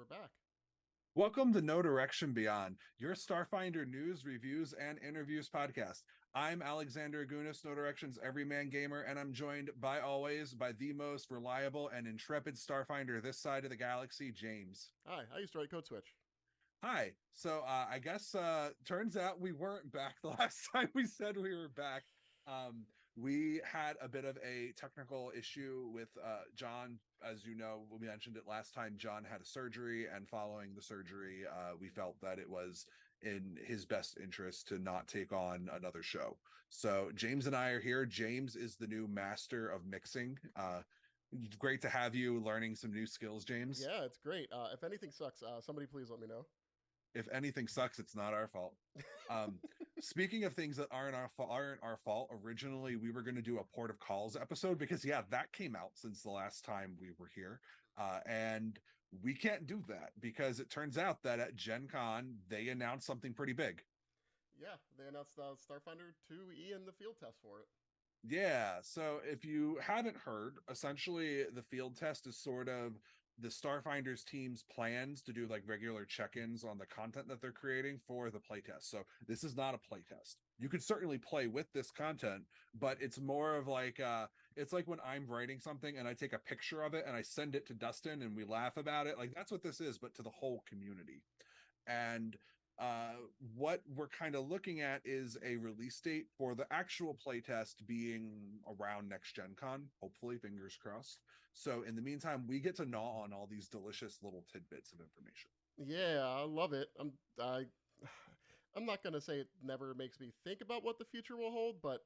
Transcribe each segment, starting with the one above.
back. Welcome to No Direction Beyond, your Starfinder news, reviews, and interviews podcast. I'm Alexander Agunas, No Direction's everyman gamer, and I'm joined by always by the most reliable and intrepid Starfinder this side of the galaxy, James. Hi, I used to write Code Switch. Hi. So I guess turns out we weren't back the last time we said we were back. Um, we had a bit of a technical issue with John. As you know, we mentioned it last time. John had a surgery, and following the surgery, we felt that it was in his best interest to not take on another show. So James and I are here. James is the new master of mixing. Great to have you learning some new skills, James. Yeah, it's great. If anything sucks, somebody please let me know. If anything sucks, it's not our fault. Um, Speaking of things that aren't our fault, originally we were going to do a port of calls episode because yeah, that came out since the last time we were here, and we can't do that because it turns out that at Gen Con they announced something pretty big. Yeah, they announced Starfinder 2E and the field test for it. Yeah, so if you haven't heard, essentially the field test is sort of the Starfinders team's plans to do like regular check-ins on the content that they're creating for the playtest. So this is not a playtest. You could certainly play with this content, but it's more of like it's like when I'm writing something and I take a picture of it and I send it to Dustin and we laugh about it. Like that's what this is, but to the whole community. And uh, what we're kind of looking at is a release date for the actual playtest being around next Gen Con, hopefully, fingers crossed. So in the meantime, we get to gnaw on all these delicious little tidbits of information. Yeah, I love it. I'm not gonna say it never makes me think about what the future will hold, but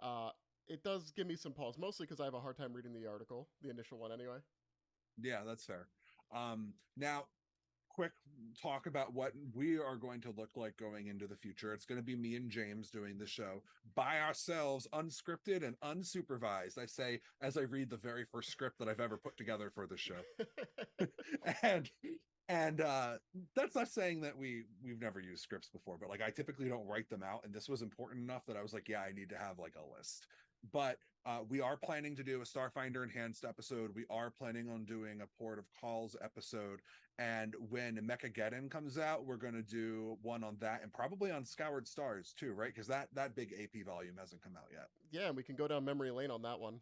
uh, it does give me some pause, mostly because I have a hard time reading the article, the initial one anyway. Yeah, that's fair. Now, quick talk about what we are going to look like going into the future. It's going to be me and James doing the show by ourselves, unscripted and unsupervised. I say as I read the very first script that I've ever put together for the show. and and that's not saying that we've never used scripts before, but like I typically don't write them out, and this was important enough that I was like, yeah, I need to have like a list. But we are planning to do a Starfinder enhanced episode. We are planning on doing a port of calls episode, and when Mechageddon comes out, we're going to do one on that, and probably on Scoured Stars too, right? Because that big AP volume hasn't come out yet. Yeah, and we can go down memory lane on that one.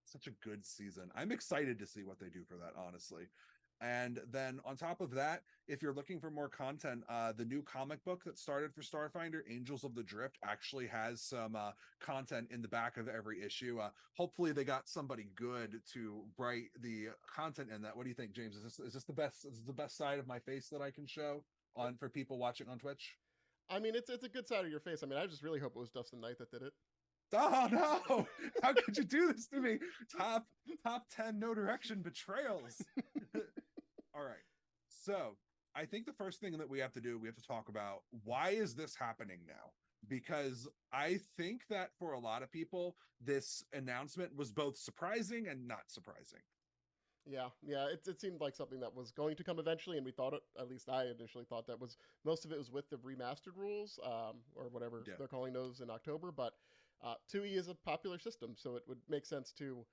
Such a good season. I'm excited to see what they do for that, honestly. And then on top of that, if you're looking for more content, the new comic book that started for Starfinder, Angels of the Drift, actually has some content in the back of every issue. Hopefully, they got somebody good to write the content in that. What do you think, James? Is this the best? Is this the best side of my face that I can show on for people watching on Twitch? I mean, it's a good side of your face. I mean, I just really hope it was Dustin Knight that did it. Oh no! How could you do this to me? Top top 10 no direction betrayals. All right. So I think the first thing that we have to do, we have to talk about why is this happening now? Because I think that for a lot of people, this announcement was both surprising and not surprising. Yeah. It seemed like something that was going to come eventually, and we thought it. At least I initially thought that was most of it was with the remastered rules, or whatever Yeah. they're calling those in October. But 2E is a popular system, so it would make sense to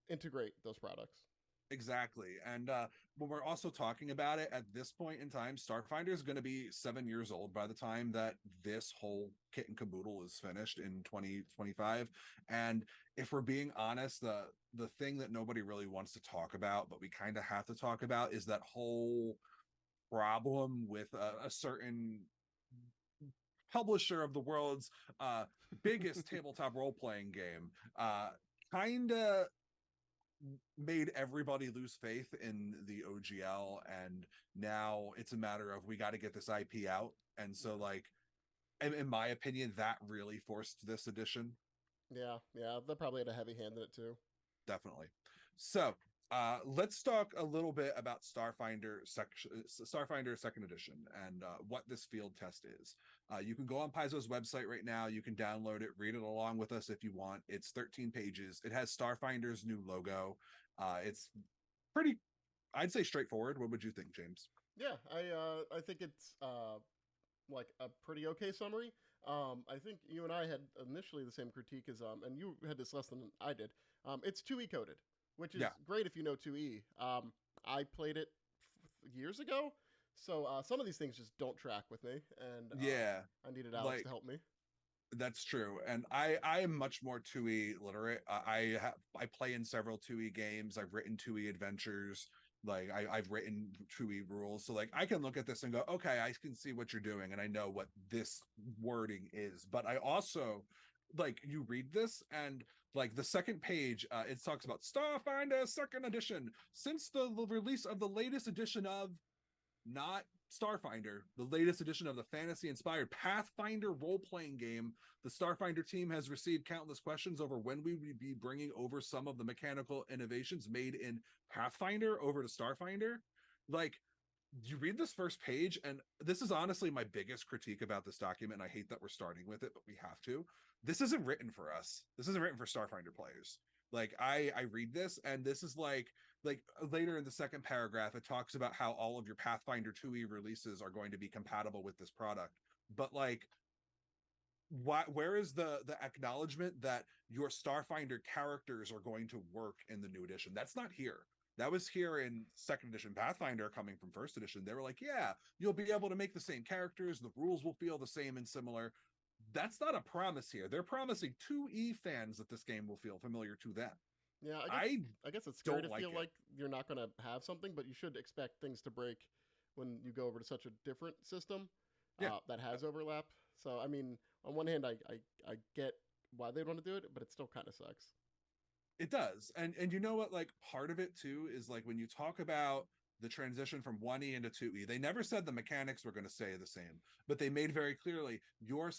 integrate those products. Exactly. And when we're also talking about it at this point in time, Starfinder is going to be 7 years old by the time that this whole kit and caboodle is finished in 2025. And if we're being honest, the thing that nobody really wants to talk about, but we kind of have to talk about, is that whole problem with a certain publisher of the world's uh, biggest tabletop role playing game. Kind of made everybody lose faith in the OGL, and now it's a matter of we got to get this IP out. And so, Yeah, like, in my opinion, that really forced this edition. yeah. They probably had a heavy hand in it too. Definitely. So, let's talk a little bit about Starfinder Second Edition and what this field test is. You can go on Paizo's website right now. You can download it, read it along with us if you want. It's 13 pages. It has Starfinder's new logo. It's pretty, I'd say, straightforward. What would you think, James? I think it's like a pretty okay summary. I think you and I had initially the same critique as and you had this less than I did. It's 2E coded, which is Yeah. great if you know 2E. I played it years ago. So some of these things just don't track with me, and Yeah, I needed Alex like to help me. that's true. And I am much more 2e literate. I play in several 2e games. I've written 2e adventures. Like I've written 2e rules. So like I can look at this and go, okay, I can see what you're doing and I know what this wording is. But I also like you read this and like the second page, it talks about Starfinder second edition. Since the release of the latest edition of not Starfinder, the latest edition of the fantasy inspired Pathfinder role playing game. The Starfinder team has received countless questions over when we would be bringing over some of the mechanical innovations made in Pathfinder over to Starfinder. Like, you read this first page, and this is honestly my biggest critique about this document. And I hate that we're starting with it, but we have to. This isn't written for us. This isn't written for Starfinder players. Like I read this, and this is like later in the second paragraph, it talks about how all of your Pathfinder 2e releases are going to be compatible with this product. But like, where is the acknowledgement that your Starfinder characters are going to work in the new edition? That's not here. That was here in second edition Pathfinder coming from first edition. They were like, yeah, you'll be able to make the same characters, the rules will feel the same and similar. That's not a promise here. They're promising 2e fans that this game will feel familiar to them. Yeah, I I guess it's scary don't to like feel it. like you're not going to have something, but you should expect things to break when you go over to such a different system Yeah, that has overlap. So I mean, on one hand, I get why they want to do it, but it still kind of sucks. it does. And you know what, like part of it too is like when you talk about the transition from 1e into 2e, they never said the mechanics were going to stay the same, but they made very clearly your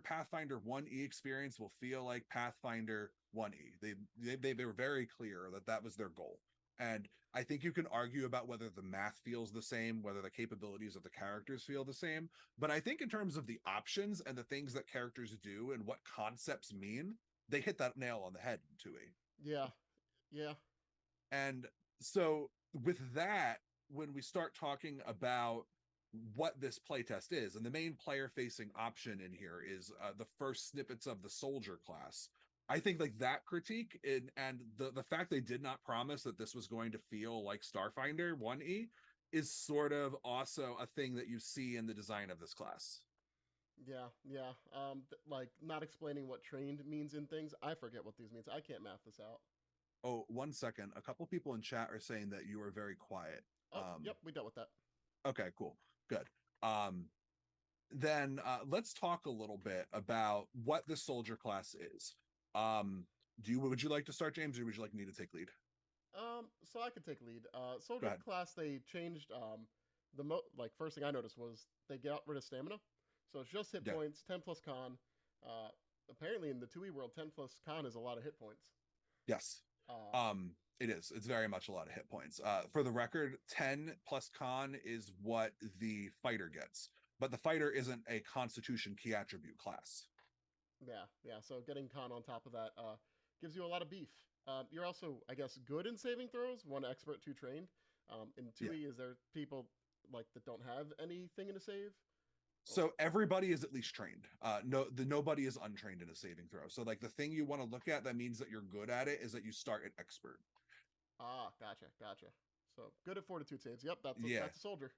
Pathfinder 1e experience will feel like Pathfinder 1e. They were very clear that that was their goal. And I think you can argue about whether the math feels the same, whether the capabilities of the characters feel the same, but I think in terms of the options and the things that characters do and what concepts mean, they hit that nail on the head in 2e. Yeah, yeah, And so with that, when we start talking about what this playtest is, and the main player facing option in here is the first snippets of the soldier class. I think like that critique and the fact they did not promise that this was going to feel like Starfinder 1E is sort of also a thing that you see in the design of this class. yeah. Like not explaining what trained means in things. I forget what these means. I can't math this out. Oh, 1 second. A couple people in chat are saying that you are very quiet. Oh, yep, we dealt with that. Okay, cool. Good. Um, then let's talk a little bit about what the soldier class is. Would you like to start, James, or would you like me to take lead? So I could take lead. Go Soldier ahead. class they changed. Like first thing I noticed was they got rid of stamina, so it's just hit Yeah. points. 10 plus con. Uh, Apparently in the 2e world, 10 plus con is a lot of hit points. Yes. Uh, It is. It's very much a lot of hit points. For the record, 10 plus con is what the fighter gets, but the fighter isn't a Constitution key attribute class. yeah. So getting con on top of that gives you a lot of beef. You're also, I guess, good in saving throws. One expert, two trained. In Yeah. 2e, is there people like that don't have anything in a save? Oh, So everybody is at least trained. Nobody is untrained in a saving throw. So like the thing you want to look at that means that you're good at it is that you start at expert. gotcha. So good at fortitude saves. Yep, Yeah. that's a soldier.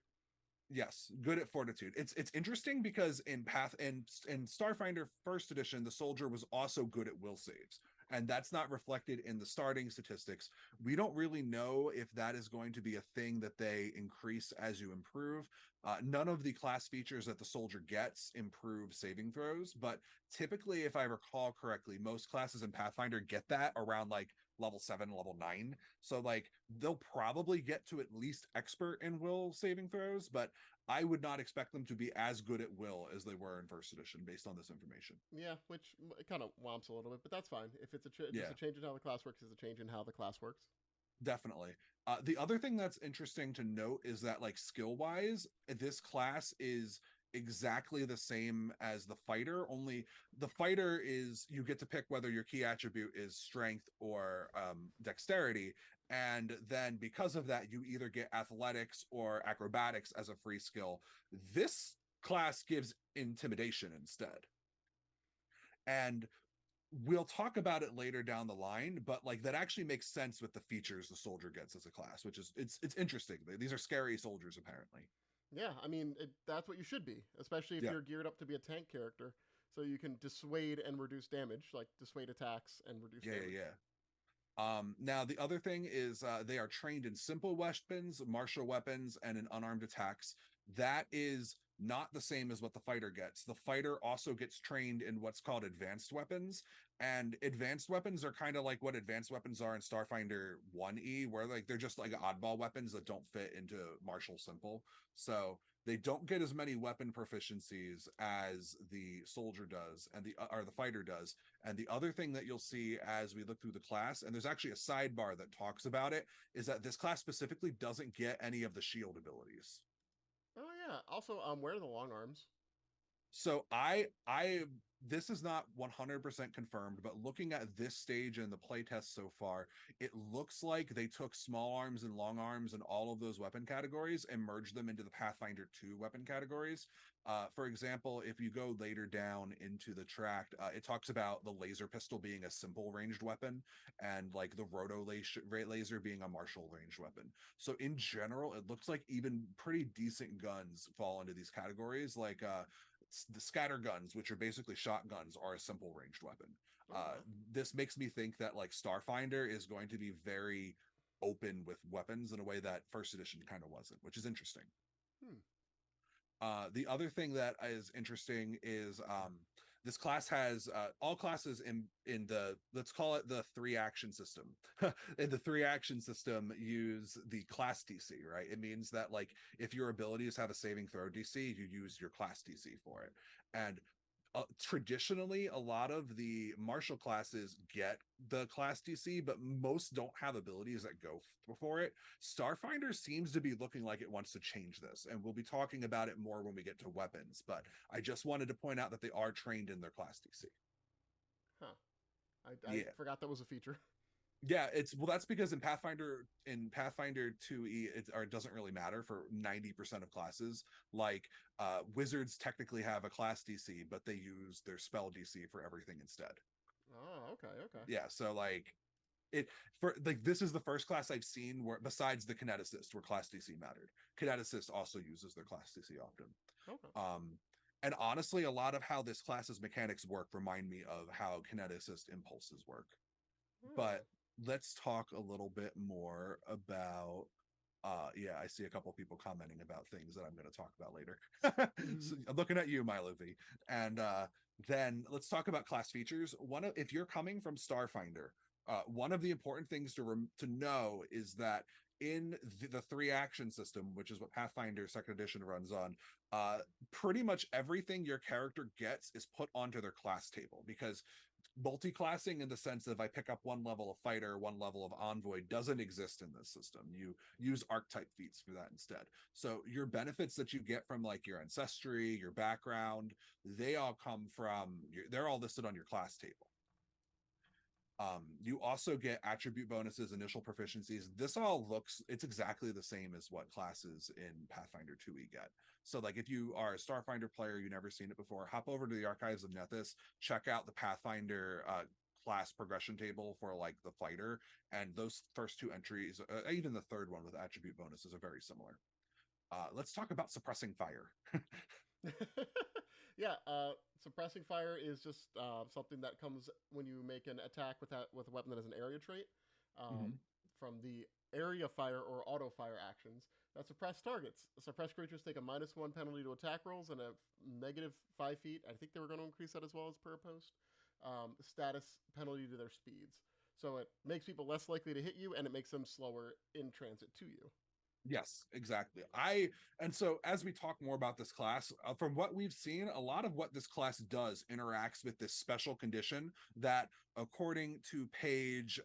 Yes, good at fortitude. It's interesting because in Starfinder first edition, the soldier was also good at will saves, and that's not reflected in the starting statistics. We don't really know if that is going to be a thing that they increase as you improve. None of the class features that the soldier gets improve saving throws, but typically, if I recall correctly, most classes in Pathfinder get that around like level 7, level 9. So like they'll probably get to at least expert in will saving throws, but I would not expect them to be as good at will as they were in first edition based on this information. Yeah, which it kind of womps a little bit, but that's fine. If it's just Yeah, a change in how the class works, is a change in how the class works. definitely. The other thing that's interesting to note is that like skill wise, this class is exactly the same as the fighter, only the fighter is you get to pick whether your key attribute is strength or dexterity, and then because of that you either get athletics or acrobatics as a free skill. This class gives intimidation instead, and we'll talk about it later down the line, but like that actually makes sense with the features the soldier gets as a class, which is it's interesting. These are scary soldiers apparently. Yeah, I mean, that's what you should be, especially if Yeah, you're geared up to be a tank character. So you can dissuade and reduce damage, like dissuade attacks and reduce yeah, damage. yeah. Now the other thing is they are trained in simple weapons, martial weapons, and in unarmed attacks. That is not the same as what the fighter gets. The fighter also gets trained in what's called advanced weapons, and advanced weapons are kind of like what advanced weapons are in Starfinder 1E, where like they're just like oddball weapons that don't fit into martial simple. So they don't get as many weapon proficiencies as the soldier does and the or the fighter does. And the other thing that you'll see as we look through the class, and there's actually a sidebar that talks about it, is that this class specifically doesn't get any of the shield abilities. Oh yeah. Also, where are the long arms? So I this is not 100% confirmed, but looking at this stage in the playtest so far, it looks like they took small arms and long arms and all of those weapon categories and merged them into the Pathfinder 2 weapon categories. For example, if you go later down into the tract, it talks about the laser pistol being a simple ranged weapon and like the roto laser being a martial ranged weapon. So in general, it looks like even pretty decent guns fall into these categories. Like the scatter guns, which are basically shotguns, are a simple ranged weapon. Uh, Okay. this makes me think that like Starfinder is going to be very open with weapons in a way that first edition kind of wasn't, which is interesting. Hmm. The other thing that is interesting is this class has all classes in the, let's call it the three action system. In the three action system, use the class DC, right? It means that like if your abilities have a saving throw DC, you use your class DC for it. And traditionally, a lot of the martial classes get the class DC, but most don't have abilities that go before it. Starfinder seems to be looking like it wants to change this, and we'll be talking about it more when we get to weapons. But I just wanted to point out that they are trained in their class DC. Huh. I Yeah. forgot that was a feature. Yeah, it's well. That's because in Pathfinder 2E, it doesn't really matter for 90% of classes. Like wizards technically have a class DC, but they use their spell DC for everything instead. Oh, okay, okay. Yeah, so like it for like this is the first class I've seen where besides the kineticist where class DC mattered. Kineticist also uses their class DC often. Okay. Um, and honestly, a lot of how this class's mechanics work remind me of how kineticist impulses work. Oh. But let's talk a little bit more about yeah, I see a couple people commenting about things that I'm going to talk about later. So I'm looking at you, Milo V. And then let's talk about class features. If you're coming from Starfinder, one of the important things to know is that in the three action system, which is what Pathfinder Second Edition runs on, pretty much everything your character gets is put onto their class table because multi-classing in the sense of I pick up one level of fighter, one level of envoy doesn't exist in this system. You use archetype feats for that instead. So your benefits that you get from like your ancestry, your background, they all come from they're all listed on your class table. You also get attribute bonuses, initial proficiencies. This all looks, it's exactly the same as what classes in Pathfinder 2e get. So, like, if you are a Starfinder player, you've never seen it before, hop over to the Archives of Nethys, check out the Pathfinder class progression table for like the fighter, and those first two entries, even the third one with attribute bonuses, are very similar. Let's talk about suppressing fire. Yeah, suppressing fire is just something that comes when you make an attack with a weapon that has an area trait. Mm-hmm. From the area fire or auto fire actions that suppress targets. Suppressed creatures take a -1 penalty to attack rolls and a -5 feet. I think they were going to increase that as well as per post. Status penalty to their speeds. So it makes people less likely to hit you, and it makes them slower in transit to you. Yes, exactly. And so as we talk more about this class, from what we've seen, a lot of what this class does interacts with this special condition that, according to page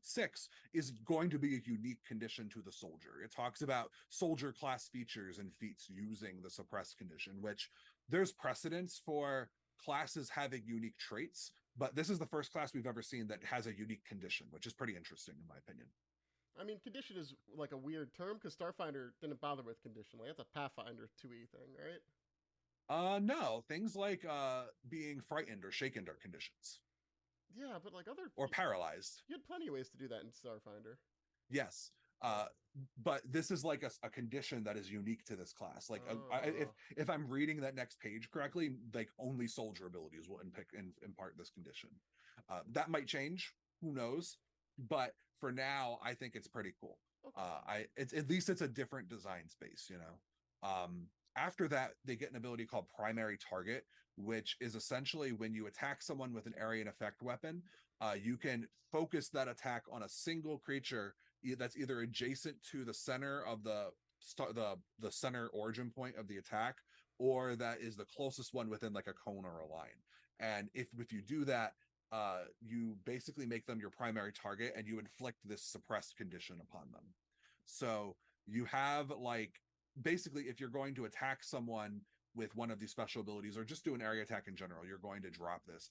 6, is going to be a unique condition to the soldier. It talks about soldier class features and feats using the suppressed condition, which there's precedence for classes having unique traits, but this is the first class we've ever seen that has a unique condition, which is pretty interesting in my opinion. I mean, condition is like a weird term because Starfinder didn't bother with condition. Like that's a Pathfinder 2e thing, right? No, things like being frightened or shaken are conditions. Yeah, but like other, or paralyzed. you had plenty of ways to do that in Starfinder. Yes. But this is like a condition that is unique to this class. Like Oh, if I'm reading that next page correctly, like only soldier abilities will impart this condition. That might change. Who knows? But for now, I think it's pretty cool. okay. I it's at least it's a different design space, you know. After that, they get an ability called primary target, which is essentially when you attack someone with an area and effect weapon, you can focus that attack on a single creature that's either adjacent to the center of the center origin point of the attack, or that is the closest one within like a cone or a line. And if you do that, you basically make them your primary target, and you inflict this suppressed condition upon them. So you have like basically, if you're going to attack someone with one of these special abilities, or just do an area attack in general, you're going to drop this.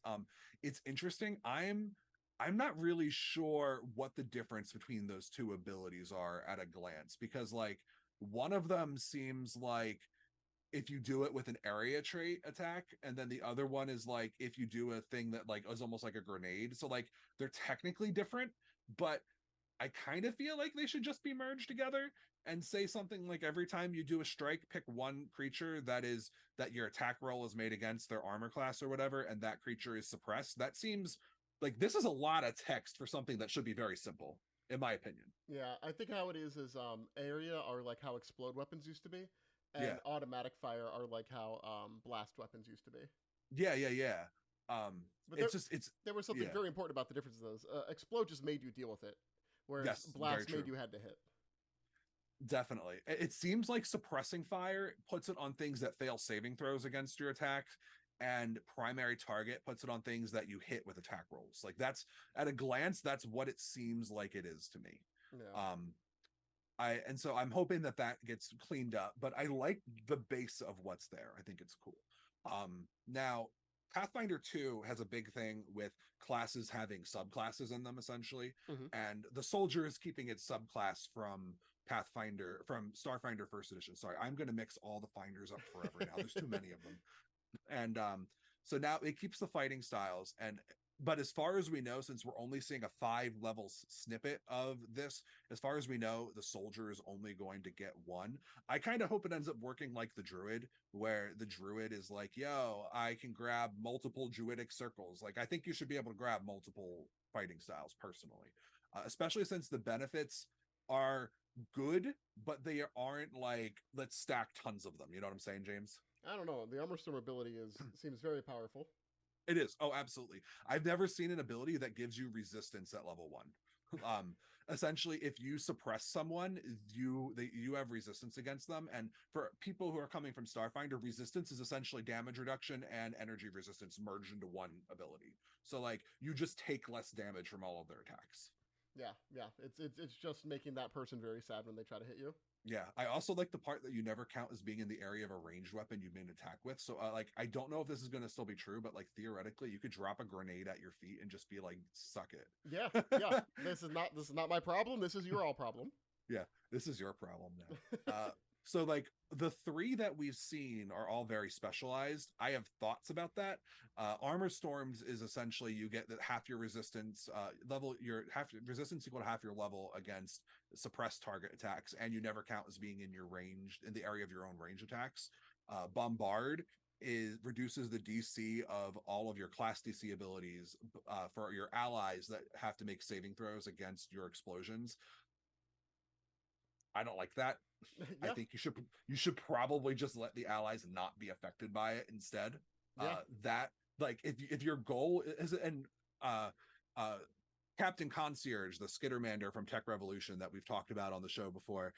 It's interesting. I'm not really sure what the difference between those two abilities are at a glance, because like one of them seems like if you do it with an area trait attack, and then the other one is like if you do a thing that like is almost like a grenade. So like they're technically different, but I kind of feel like they should just be merged together and say something like every time you do a strike, pick one creature that your attack roll is made against their armor class or whatever, and that creature is suppressed. That seems like this is a lot of text for something that should be very simple, in my opinion. Yeah, I think how it is area are like how explode weapons used to be, Yeah. and automatic fire are like how blast weapons used to be. Yeah. But It's just it's there was something yeah. very important about the difference of those. Explode just made you deal with it, whereas Yes, very blast made true. you had to hit. Definitely. It seems like suppressing fire puts it on things that fail saving throws against your attack, and primary target puts it on things that you hit with attack rolls. Like that's at a glance, that's what it seems like it is to me. Yeah. Um, and so I'm hoping that that gets cleaned up, but I like the base of what's there. I think it's cool. Now Pathfinder 2 has a big thing with classes having subclasses in them essentially, Mm-hmm. and the soldier is keeping its subclass from Starfinder first edition. Sorry, I'm going to mix all the finders up forever now. There's too many of them. And so now it keeps the fighting styles, and but as far as we know, since we're only seeing a 5 levels snippet of this, as far as we know, the soldier is only going to get one. I kind of hope it ends up working like the druid, where the druid is like, yo, I can grab multiple druidic circles. Like I think you should be able to grab multiple fighting styles personally, especially since the benefits are good, but they aren't like let's stack tons of them. You know what I'm saying, James? I don't know. The armor storm ability is seems very powerful. It is. Oh, absolutely. I've never seen an ability that gives you resistance at level one. Um, Essentially, if you suppress someone, you have resistance against them. And for people who are coming from Starfinder, resistance is essentially damage reduction and energy resistance merged into one ability. So like you just take less damage from all of their attacks. Yeah, yeah. It's just making that person very sad when they try to hit you. Yeah, I also like the part that you never count as being in the area of a ranged weapon you've been attacked with. So, like, I don't know if this is going to still be true, but like theoretically, you could drop a grenade at your feet and just be like, "Suck Yeah, it." yeah. This is not my problem. This is your all problem. Yeah, this is your problem now. So like the three that we've seen are all very specialized. I have thoughts about that. Armor storms is essentially you get that half your resistance level, your half resistance equal to half your level against suppressed target attacks, and you never count as being in your range in the area of your own range attacks. Bombard is reduces the DC of all of your class DC abilities for your allies that have to make saving throws against your explosions. I don't like that. I Yeah, think you should probably just let the allies not be affected by it instead. yeah. That like if your goal is and uh uh Captain Concierge, the Skittermander from Tech Revolution that we've talked about on the show before,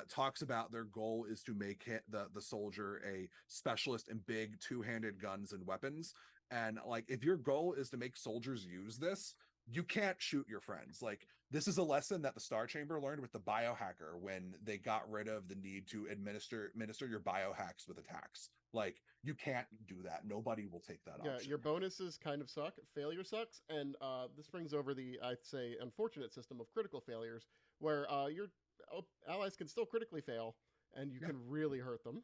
talks about their goal is to make the soldier a specialist in big two-handed guns and weapons. And like, if your goal is to make soldiers use this, you can't shoot your friends. Like, this is a lesson that the Star Chamber learned with the biohacker when they got rid of the need to administer your biohacks with attacks. Like, you can't do that. Nobody will take that Yeah, option. your bonuses kind of suck. Failure sucks, and this brings over the, I'd say, unfortunate system of critical failures, where your allies can still critically fail, and you Yeah. can really hurt them.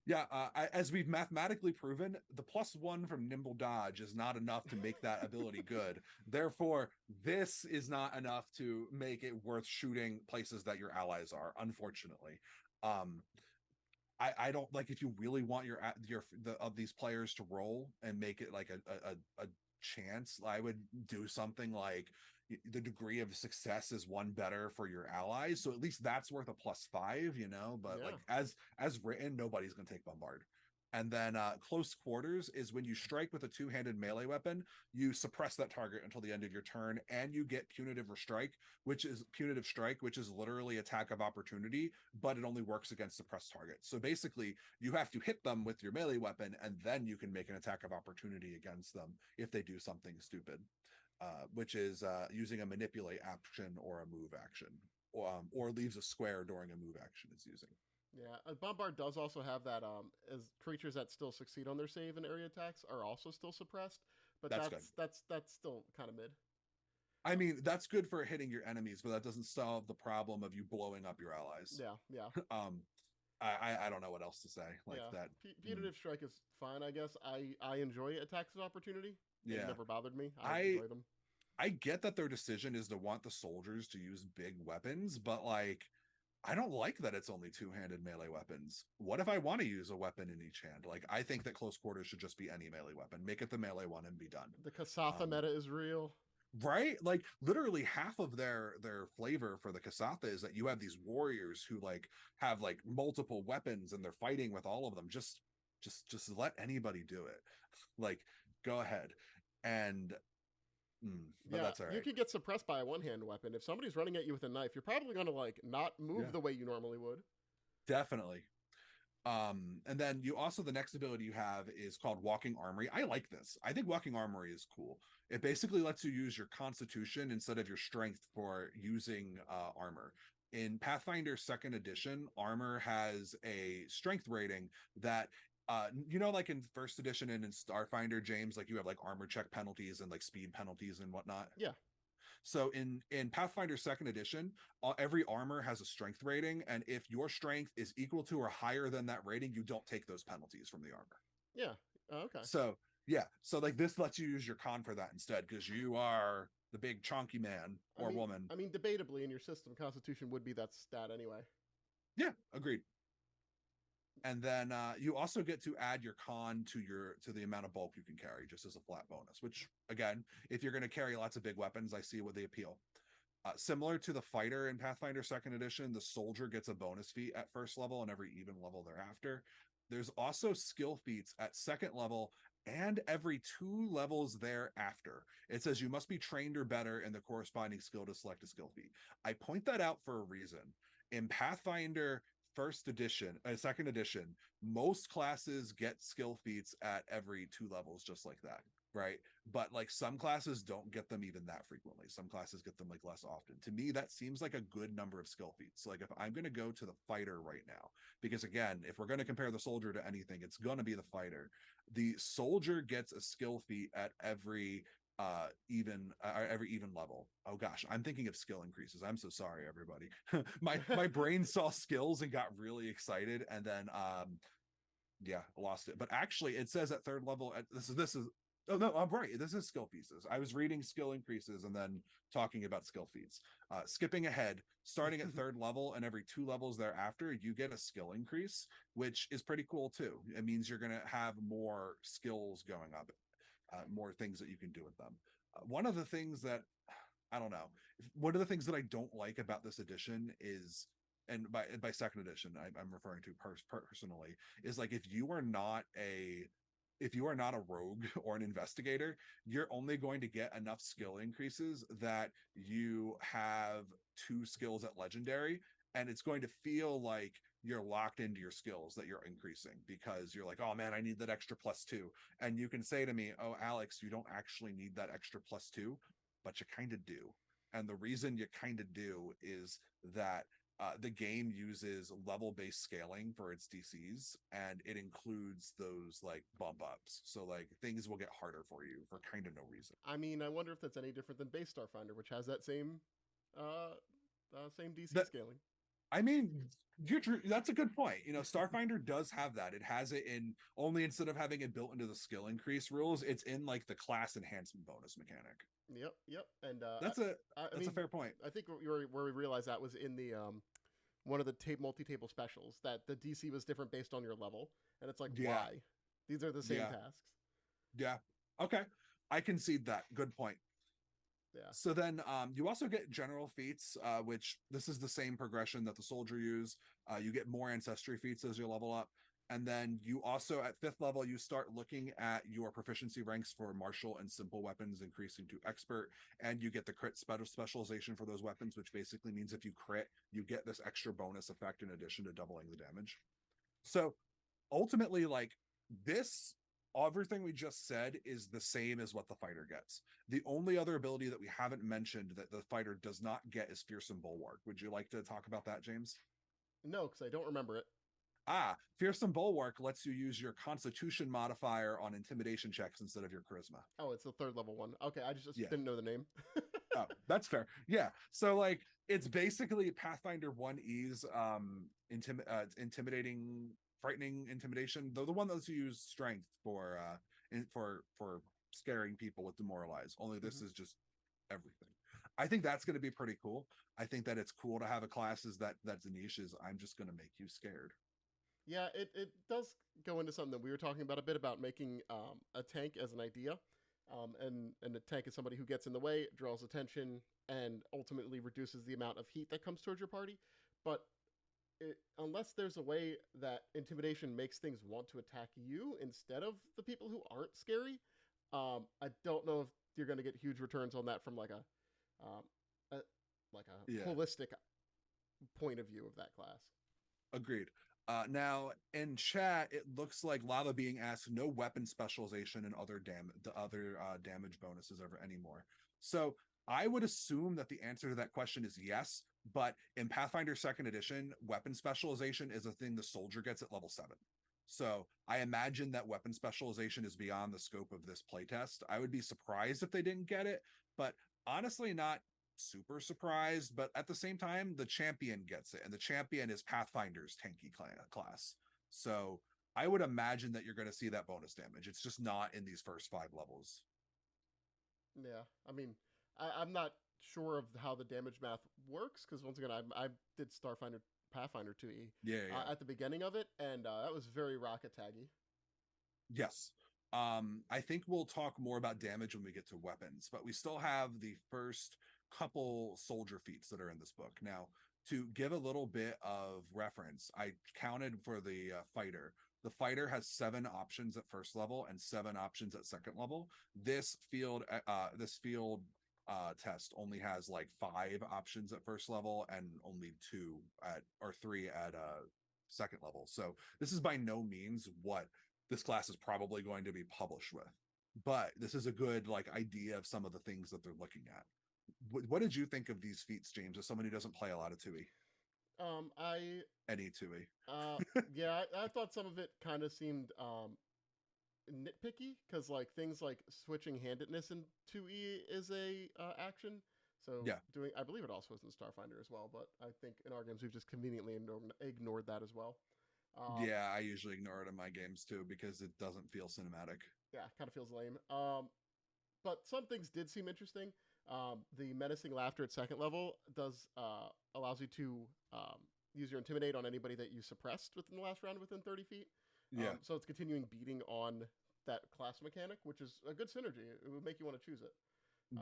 Yeah, as we've mathematically proven, the +1 from Nimble Dodge is not enough to make that ability good. Therefore, this is not enough to make it worth shooting places that your allies are, unfortunately. Um, I don't like if you really want of these players to roll and make it like a chance. I would do something like the degree of success is one better for your allies, so at least that's worth a +5, you know. But Yeah. like as written, nobody's gonna take bombard. And then close quarters is when you strike with a two-handed melee weapon, you suppress that target until the end of your turn, and you get punitive strike, which is literally attack of opportunity, but it only works against suppressed targets. So basically, you have to hit them with your melee weapon, and then you can make an attack of opportunity against them if they do something stupid, which is using a manipulate action or a move action, or leaves a square during a move action is using. Yeah, Bombard does also have that. As creatures that still succeed on their save and area attacks are also still suppressed, but That's good. that's still kind of mid. I mean, that's good for hitting your enemies, but that doesn't solve the problem of you blowing up your allies. Yeah, yeah, um, I don't know what else to say like yeah. that. Punitive strike is fine, I guess. I enjoy attacks of opportunity. They've Yeah, never bothered me. I I enjoy them. I get that their decision is to want the soldiers to use big weapons, but like I don't like that it's only two-handed melee weapons. What if I want to use a weapon in each hand? Like I think that close quarters should just be any melee weapon. Make it the melee one and be done. The Kasatha Um, meta is real. right? Like literally half of their flavor for the Kasatha is that you have these warriors who like have like multiple weapons and they're fighting with all of them. Just let anybody do it. Like go ahead. And but Yeah, that's all you right. can get suppressed by a one-hand weapon. If somebody's running at you with a knife, you're probably gonna like not Yeah, move the way you normally would. definitely. And then you also the next ability you have is called Walking Armory. I like this. I think Walking Armory is cool. It basically lets you use your Constitution instead of your Strength for using armor. In Pathfinder Second Edition, armor has a strength rating that like in first edition and in Starfinder, James, like you have like armor check penalties and like speed penalties and whatnot. Yeah, So in Pathfinder Second Edition, every armor has a strength rating, and if your strength is equal to or higher than that rating, you don't take those penalties from the armor. yeah. Okay. So yeah, so like this lets you use your con for that instead because you are the big chonky man I or mean, woman. I mean, debatably in your system, Constitution would be that stat anyway. Yeah, agreed. And then you also get to add your con to the amount of bulk you can carry just as a flat bonus, which again, if you're going to carry lots of big weapons, I see what they appeal. Similar to the fighter in Pathfinder Second Edition, the soldier gets a bonus feat at first level and every even level thereafter. There's also skill feats at second level and every 2 levels thereafter. It says you must be trained or better in the corresponding skill to select a skill feat. I point that out for a reason. In Pathfinder Second Edition, most classes get skill feats at every 2 levels, just like that, right? But like some classes don't get them even that frequently. Some classes get them like less often. To me, that seems like a good number of skill feats. Like if I'm going to go to the fighter right now, because again, if we're going to compare the soldier to anything, it's going to be the fighter. The soldier gets a skill feat at every even level. Oh gosh, I'm thinking of skill increases. I'm so sorry everybody. My brain saw skills and got really excited and then yeah, lost it. But actually, it says at third level. This is. Oh no, I'm right. This is skill pieces. I was reading skill increases and then talking about skill feats. Skipping ahead, starting at third level and every 2 levels thereafter, you get a skill increase, which is pretty cool too. It means you're gonna have more skills going up, more things that you can do with them. One of the things that I don't know. One of the things that I don't like about this edition is, and by second edition, I'm referring to personally, is like if you are not a rogue or an investigator, you're only going to get enough skill increases that you have 2 skills at legendary, and it's going to feel like you're locked into your skills that you're increasing because you're like, oh man, I need that extra +2. And you can say to me, oh, Alex, you don't actually need that extra +2, but you kind of do. And the reason you kind of do is that the game uses level based scaling for its DCs and it includes those like bump ups. So, like, things will get harder for you for kind of no reason. I mean, I wonder if that's any different than base Starfinder, which has that same, same DC That scaling. I mean, that's a good point. Starfinder does have that. It has it in only instead of having it built into the skill increase rules, it's in like the class enhancement bonus mechanic. Yep, yep. And That's a I that's a mean, fair point. I think where we realized that was in the one of the multi-table specials that the DC was different based on your level, and it's like Yeah, why? These are the same yeah, tasks. yeah. Okay, I concede that. Good point. Yeah. So then you also get general feats, which this is the same progression that the soldier use. You get more ancestry feats as you level up. And then you also, at 5th level, you start looking at your proficiency ranks for martial and simple weapons, increasing to expert. And you get the crit specialization for those weapons, which basically means if you crit, you get this extra bonus effect in addition to doubling the damage. So ultimately, like this, everything we just said is the same as what the fighter gets. The only other ability that we haven't mentioned that the fighter does not get is Fearsome Bulwark. Would you like to talk about that, James? No, because I don't remember it. Fearsome Bulwark lets you use your Constitution modifier on intimidation checks instead of your charisma. Oh, it's the third level one. Okay, I just Yeah. didn't know the name. Oh, that's fair. Yeah. So like it's basically Pathfinder 1E's intimidating, frightening intimidation. Though the one that lets you use strength for scaring people with demoralize. Only this Mhm. is just everything. I think that's going to be pretty cool. I think that it's cool to have a classes that's a niche is I'm just going to make you scared. Yeah, it does go into something that we were talking about a bit about making a tank as an idea, and a tank is somebody who gets in the way, draws attention, and ultimately reduces the amount of heat that comes towards your party. But unless there's a way that intimidation makes things want to attack you instead of the people who aren't scary, I don't know if you're going to get huge returns on that from um, a like a Yeah. holistic point of view of that class. Agreed. Now in chat, it looks like Lava being asked no weapon specialization and other damage bonuses over anymore. So I would assume that the answer to that question is yes. But in Pathfinder Second Edition, weapon specialization is a thing the soldier gets at level 7. So I imagine that weapon specialization is beyond the scope of this playtest. I would be surprised if they didn't get it, but honestly, not super surprised, but at the same time, the champion gets it, and the champion is Pathfinder's tanky class. So I would imagine that you're going to see that bonus damage. It's just not in these first 5 levels. Yeah, I mean, I'm not sure of how the damage math works because once again, I did Starfinder Pathfinder 2E Yeah, yeah. at the beginning of it, and that was very rocket taggy. Yes. I think we'll talk more about damage when we get to weapons, but we still have the first couple soldier feats that are in this book. Now, to give a little bit of reference, I counted for the fighter. The fighter has 7 options at first level and 7 options at second level. This field test only has like 5 options at first level and only 3 at second level. So this is by no means what this class is probably going to be published with. But this is a good like idea of some of the things that they're looking at. What did you think of these feats, James, as someone who doesn't play a lot of TUI? I Any TUI? yeah, I thought some of it kind of seemed nitpicky because like things like switching handedness in 2E is a action. So Yeah. doing, I believe it also was in Starfinder as well, but I think in our games we've just conveniently ignored that as well. Um, Yeah, I usually ignore it in my games too because it doesn't feel cinematic. yeah, kind of feels lame. But some things did seem interesting. The menacing laughter at second level does allows you to use your intimidate on anybody that you suppressed within the last round within 30 feet. Yeah. So it's continuing beating on that class mechanic, which is a good synergy. It would make you want to choose it.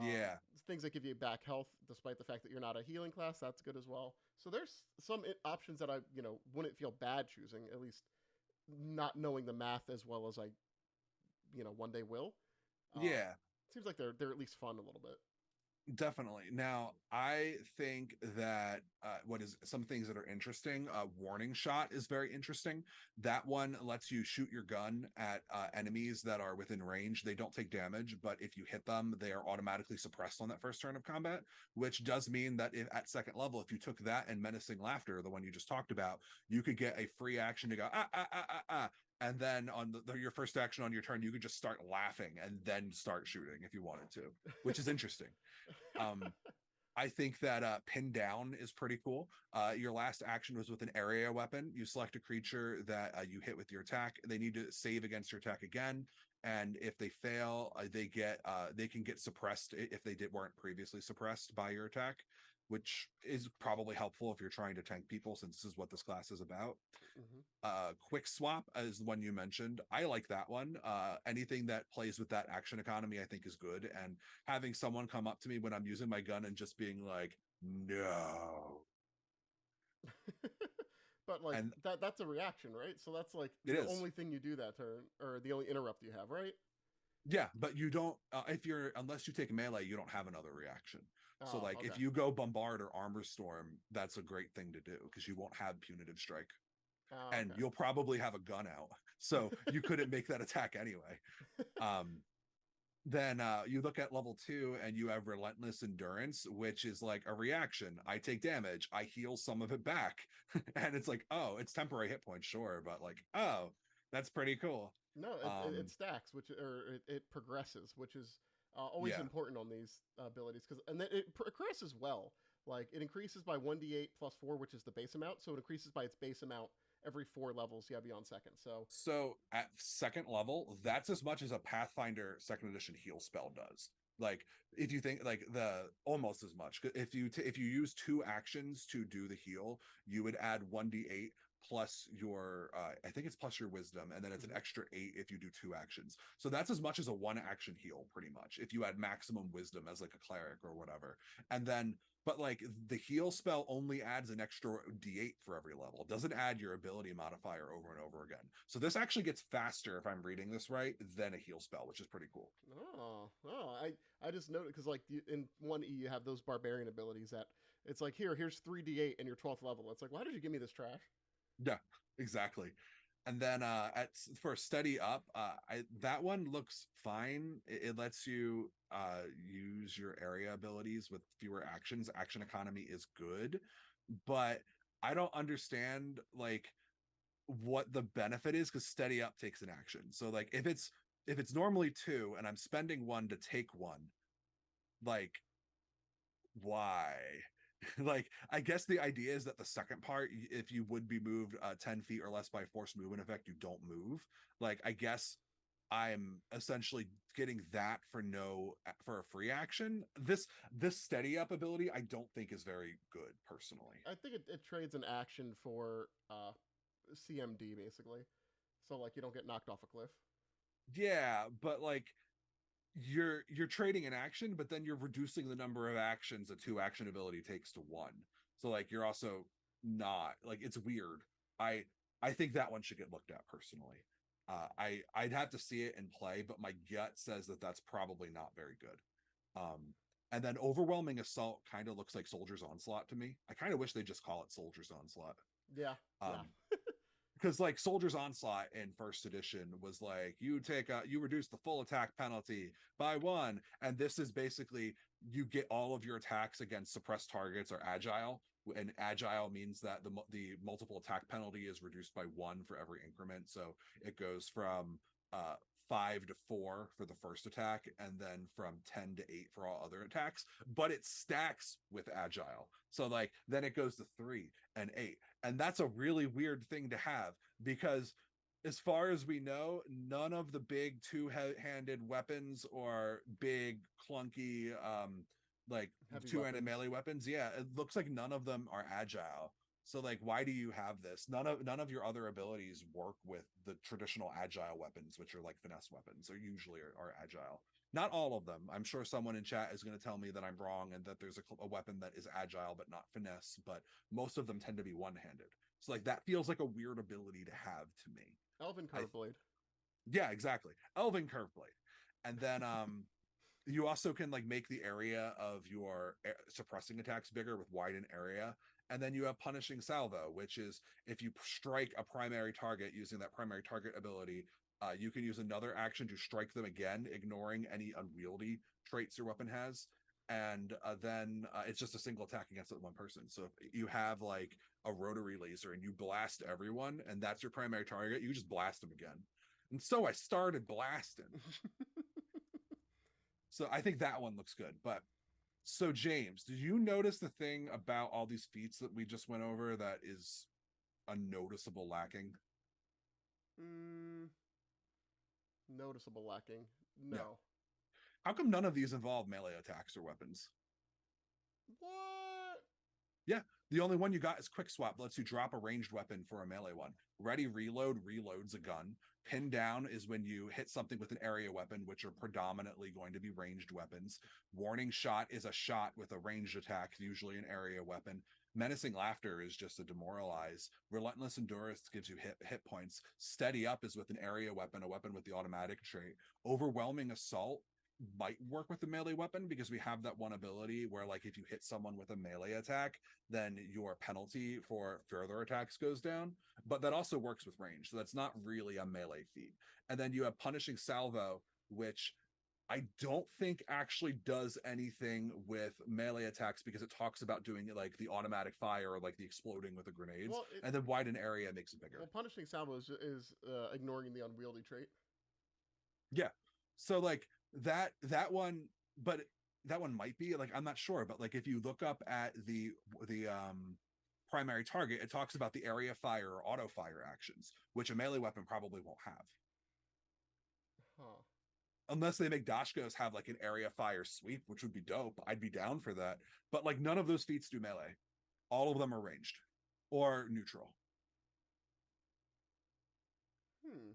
Yeah. Things that give you back health, despite the fact that you're not a healing class, that's good as well. So there's some options that I wouldn't feel bad choosing, at least not knowing the math as well as I one day will. Um, Yeah. seems like they're at least fun a little bit. Definitely. Now, I think that what is some things that are interesting. Warning shot is very interesting. That one lets you shoot your gun at enemies that are within range. They don't take damage, but if you hit them, they are automatically suppressed on that first turn of combat. Which does mean that if, at second level, if you took that and menacing laughter, the one you just talked about, you could get a free action to go and then on your first action on your turn, you could just start laughing and then start shooting if you wanted to, which is interesting. Um, I think that pin down is pretty cool. Your last action was with an area weapon. You select a creature that you hit with your attack. They need to save against your attack again, and if they fail, they can get suppressed if they weren't previously suppressed by your attack, which is probably helpful if you're trying to tank people, since this is what this class is about. Hmm. Quick swap is the one you mentioned. I like that one. Anything that plays with that action economy I think is good, and having someone come up to me when I'm using my gun and just being like, no. But like And that's a reaction, right? So that's like it the is. only thing you do that turn, or the only interrupt you have, right? Yeah, but you don't if you're unless you take melee, you don't have another reaction. So Oh, like okay. if you go bombard or armor storm, that's a great thing to do because you won't have punitive strike, Oh, and you'll probably have a gun out. So you couldn't make that attack anyway. okay. Um then you look at level 2 and you have relentless endurance, which is like a reaction. I take damage, I heal some of it back. And it's like, oh, it's temporary hit points, sure, but like, oh, that's pretty cool. No, it um stacks, which or it progresses, which is always yeah. important on these abilities because and then it progresses well. Like it increases by 1d8 plus 4, which is the base amount. So it increases by its base amount every 4 levels you have beyond second. So So at second level, that's as much as a Pathfinder second edition heal spell does. Like if you think like the almost as much. If you use 2 actions to do the heal, you would add 1d8 plus your I think it's plus your wisdom, and then it's an mhm. extra 8 if you do 2 actions. So that's as much as a 1 action heal pretty much if you add maximum wisdom as like a cleric or whatever. And then but like the heal spell only adds an extra d8 for every level. It doesn't add your ability modifier over and over again. So this actually gets faster if I'm reading this right than a heal spell, which is pretty cool. Oh, I just noted because like in 1E you have those barbarian abilities that it's like here's 3d8 in your 12th level. It's like why did you give me this trash? Yeah, exactly. And then at for steady up, that one looks fine. It lets you use your area abilities with fewer actions. Action economy is good, but I don't understand like what the benefit is because steady up takes an action. So like if it's normally 2 and I'm spending 1 to take 1, like why? Like I guess the idea is that the second part, if you would be moved 10 feet or less by forced movement effect, you don't move. Like I guess I'm essentially getting that for no for a free action. This steady up ability I don't think is very good personally. I think it trades an action for CMD basically, so like you don't get knocked off a cliff. Yeah, but like you're trading an action, but then you're reducing the number of actions a 2 action ability takes to 1. So like you're also not like it's weird. I think that one should get looked at personally. I'd have to see it and play, but my gut says that that's probably not very good. And then overwhelming assault kind of looks like soldier's onslaught to me. I kind of wish they just call it soldier's onslaught. Yeah, yeah. Um, because like Soldier's Onslaught in first edition was like you reduce the full attack penalty by 1, and this is basically you get all of your attacks against suppressed targets or agile, and agile means that the multiple attack penalty is reduced by 1 for every increment. So it goes from uh 5 to 4 for the first attack, and then from 10 to 8 for all other attacks, but it stacks with agile. So like then it goes to 3 and 8, and that's a really weird thing to have because as far as we know, none of the big two-handed weapons or big clunky like Heavy two-handed weapons. melee weapons, yeah, it looks like none of them are agile. So like why do you have this? None of your other abilities work with the traditional agile weapons, which are like finesse weapons, or usually are agile. Not all of them. I'm sure someone in chat is going to tell me that I'm wrong and that there's a weapon that is agile but not finesse, but most of them tend to be one-handed. So like that feels like a weird ability to have to me. Elven I Curveblade. Yeah, exactly. Elven Curve Blade. And then you also can like make the area of your suppressing attacks bigger with widen area. And then you have punishing salvo, which is if you strike a primary target using that primary target ability, you can use another action to strike them again, ignoring any unwieldy traits your weapon has. And then it's just a single attack against that one person. So if you have like a rotary laser and you blast everyone, and that's your primary target, you just blast them again. And so I started blasting. So I think that one looks good. But So, James, did you notice the thing about all these feats that we just went over that is a noticeable lacking? Mm, noticeable lacking. Yeah. No. How come none of these involve melee attacks or weapons? What? Yeah, the only one you got is Quick Swap, lets you drop a ranged weapon for a melee one. Ready Reload reloads a gun. Pin Down is when you hit something with an area weapon, which are predominantly going to be ranged weapons. Warning Shot is a shot with a ranged attack, usually an area weapon. Menacing Laughter is just a demoralize. Relentless Endurance gives you hit points. Steady Up is with an area weapon, a weapon with the automatic trait. Overwhelming Assault might work with the melee weapon because we have that one ability where, like, if you hit someone with a melee attack, then your penalty for further attacks goes down. But that also works with range, so that's not really a melee feat. And then you have Punishing Salvo, which I don't think actually does anything with melee attacks because it talks about doing like the automatic fire or like the exploding with the grenades, Well, it and then widen area makes it bigger. well punishing salvo is ignoring the unwieldy trait. Yeah. So like that one, but that one might be like, I'm not sure, but like if you look up at the primary target, it talks about the area fire or auto fire actions, which a melee weapon probably won't have. Huh. Unless they make Dashkos have like an area fire sweep, which would be dope. I'd be down for that. But like none of those feats do melee. All of them are ranged or neutral. Hmm.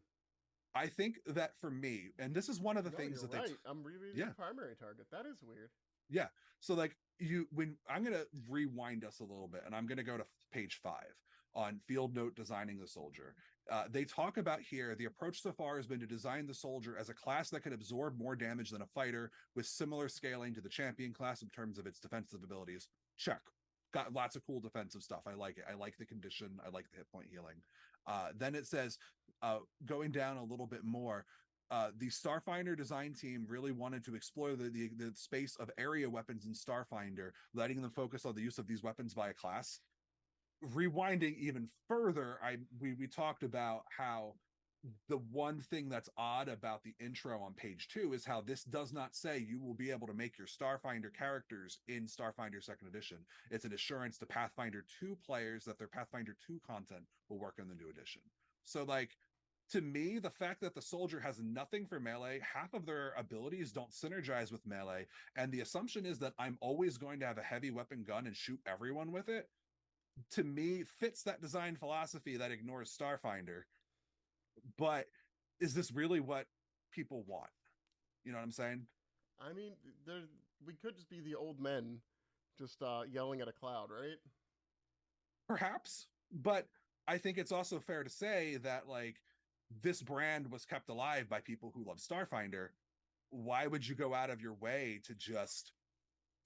I think that for me, and this is one of the No, things you're that right. I'm rereading yeah, primary target. That is weird. yeah. So like when I'm gonna rewind us a little bit, and I'm gonna go to page 5 on field note designing the soldier. They talk about here the approach so far has been to design the soldier as a class that can absorb more damage than a fighter, with similar scaling to the champion class in terms of its defensive abilities. Check. Got lots of cool defensive stuff. I like it. I like the condition. I like the hit point healing. Then it says, going down a little bit more, the Starfinder design team really wanted to explore the space of area weapons in Starfinder, letting them focus on the use of these weapons by a class. Rewinding even further, we talked about how the one thing that's odd about the intro on page 2 is how this does not say you will be able to make your Starfinder characters in Starfinder Second Edition. It's an assurance to Pathfinder 2 players that their Pathfinder 2 content will work in the new edition. So, like, to me, the fact that the soldier has nothing for melee, half of their abilities don't synergize with melee, and the assumption is that I'm always going to have a heavy weapon gun and shoot everyone with it, to me, fits that design philosophy that ignores Starfinder. But is this really what people want? You know what I'm saying? I mean, there we could just be the old men, just yelling at a cloud, right? Perhaps, but I think it's also fair to say that like this brand was kept alive by people who love Starfinder. Why would you go out of your way to just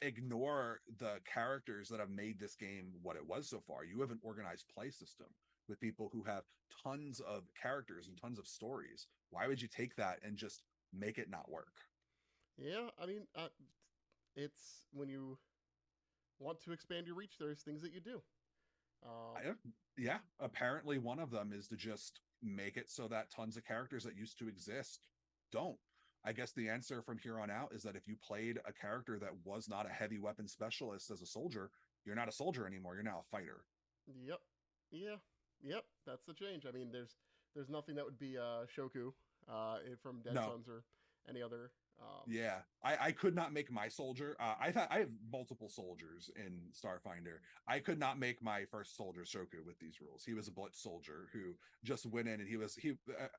ignore the characters that have made this game what it was so far? You have an organized play system with people who have tons of characters and tons of stories. Why would you take that and just make it not work? Yeah, I mean, it's when you want to expand your reach, there's things that you do. Um, I, yeah, apparently one of them is to just make it so that tons of characters that used to exist don't. I guess the answer from here on out is that if you played a character that was not a heavy weapon specialist as a soldier, you're not a soldier anymore. You're now a fighter. yep, yeah, yep. That's the change. I mean, there's nothing that would be Shoku from Dead No, Sons or any other. yeah, I could not make my soldier. I have multiple soldiers in Starfinder. I could not make my first soldier Shoku with these rules. He was a blitz soldier who just went in and he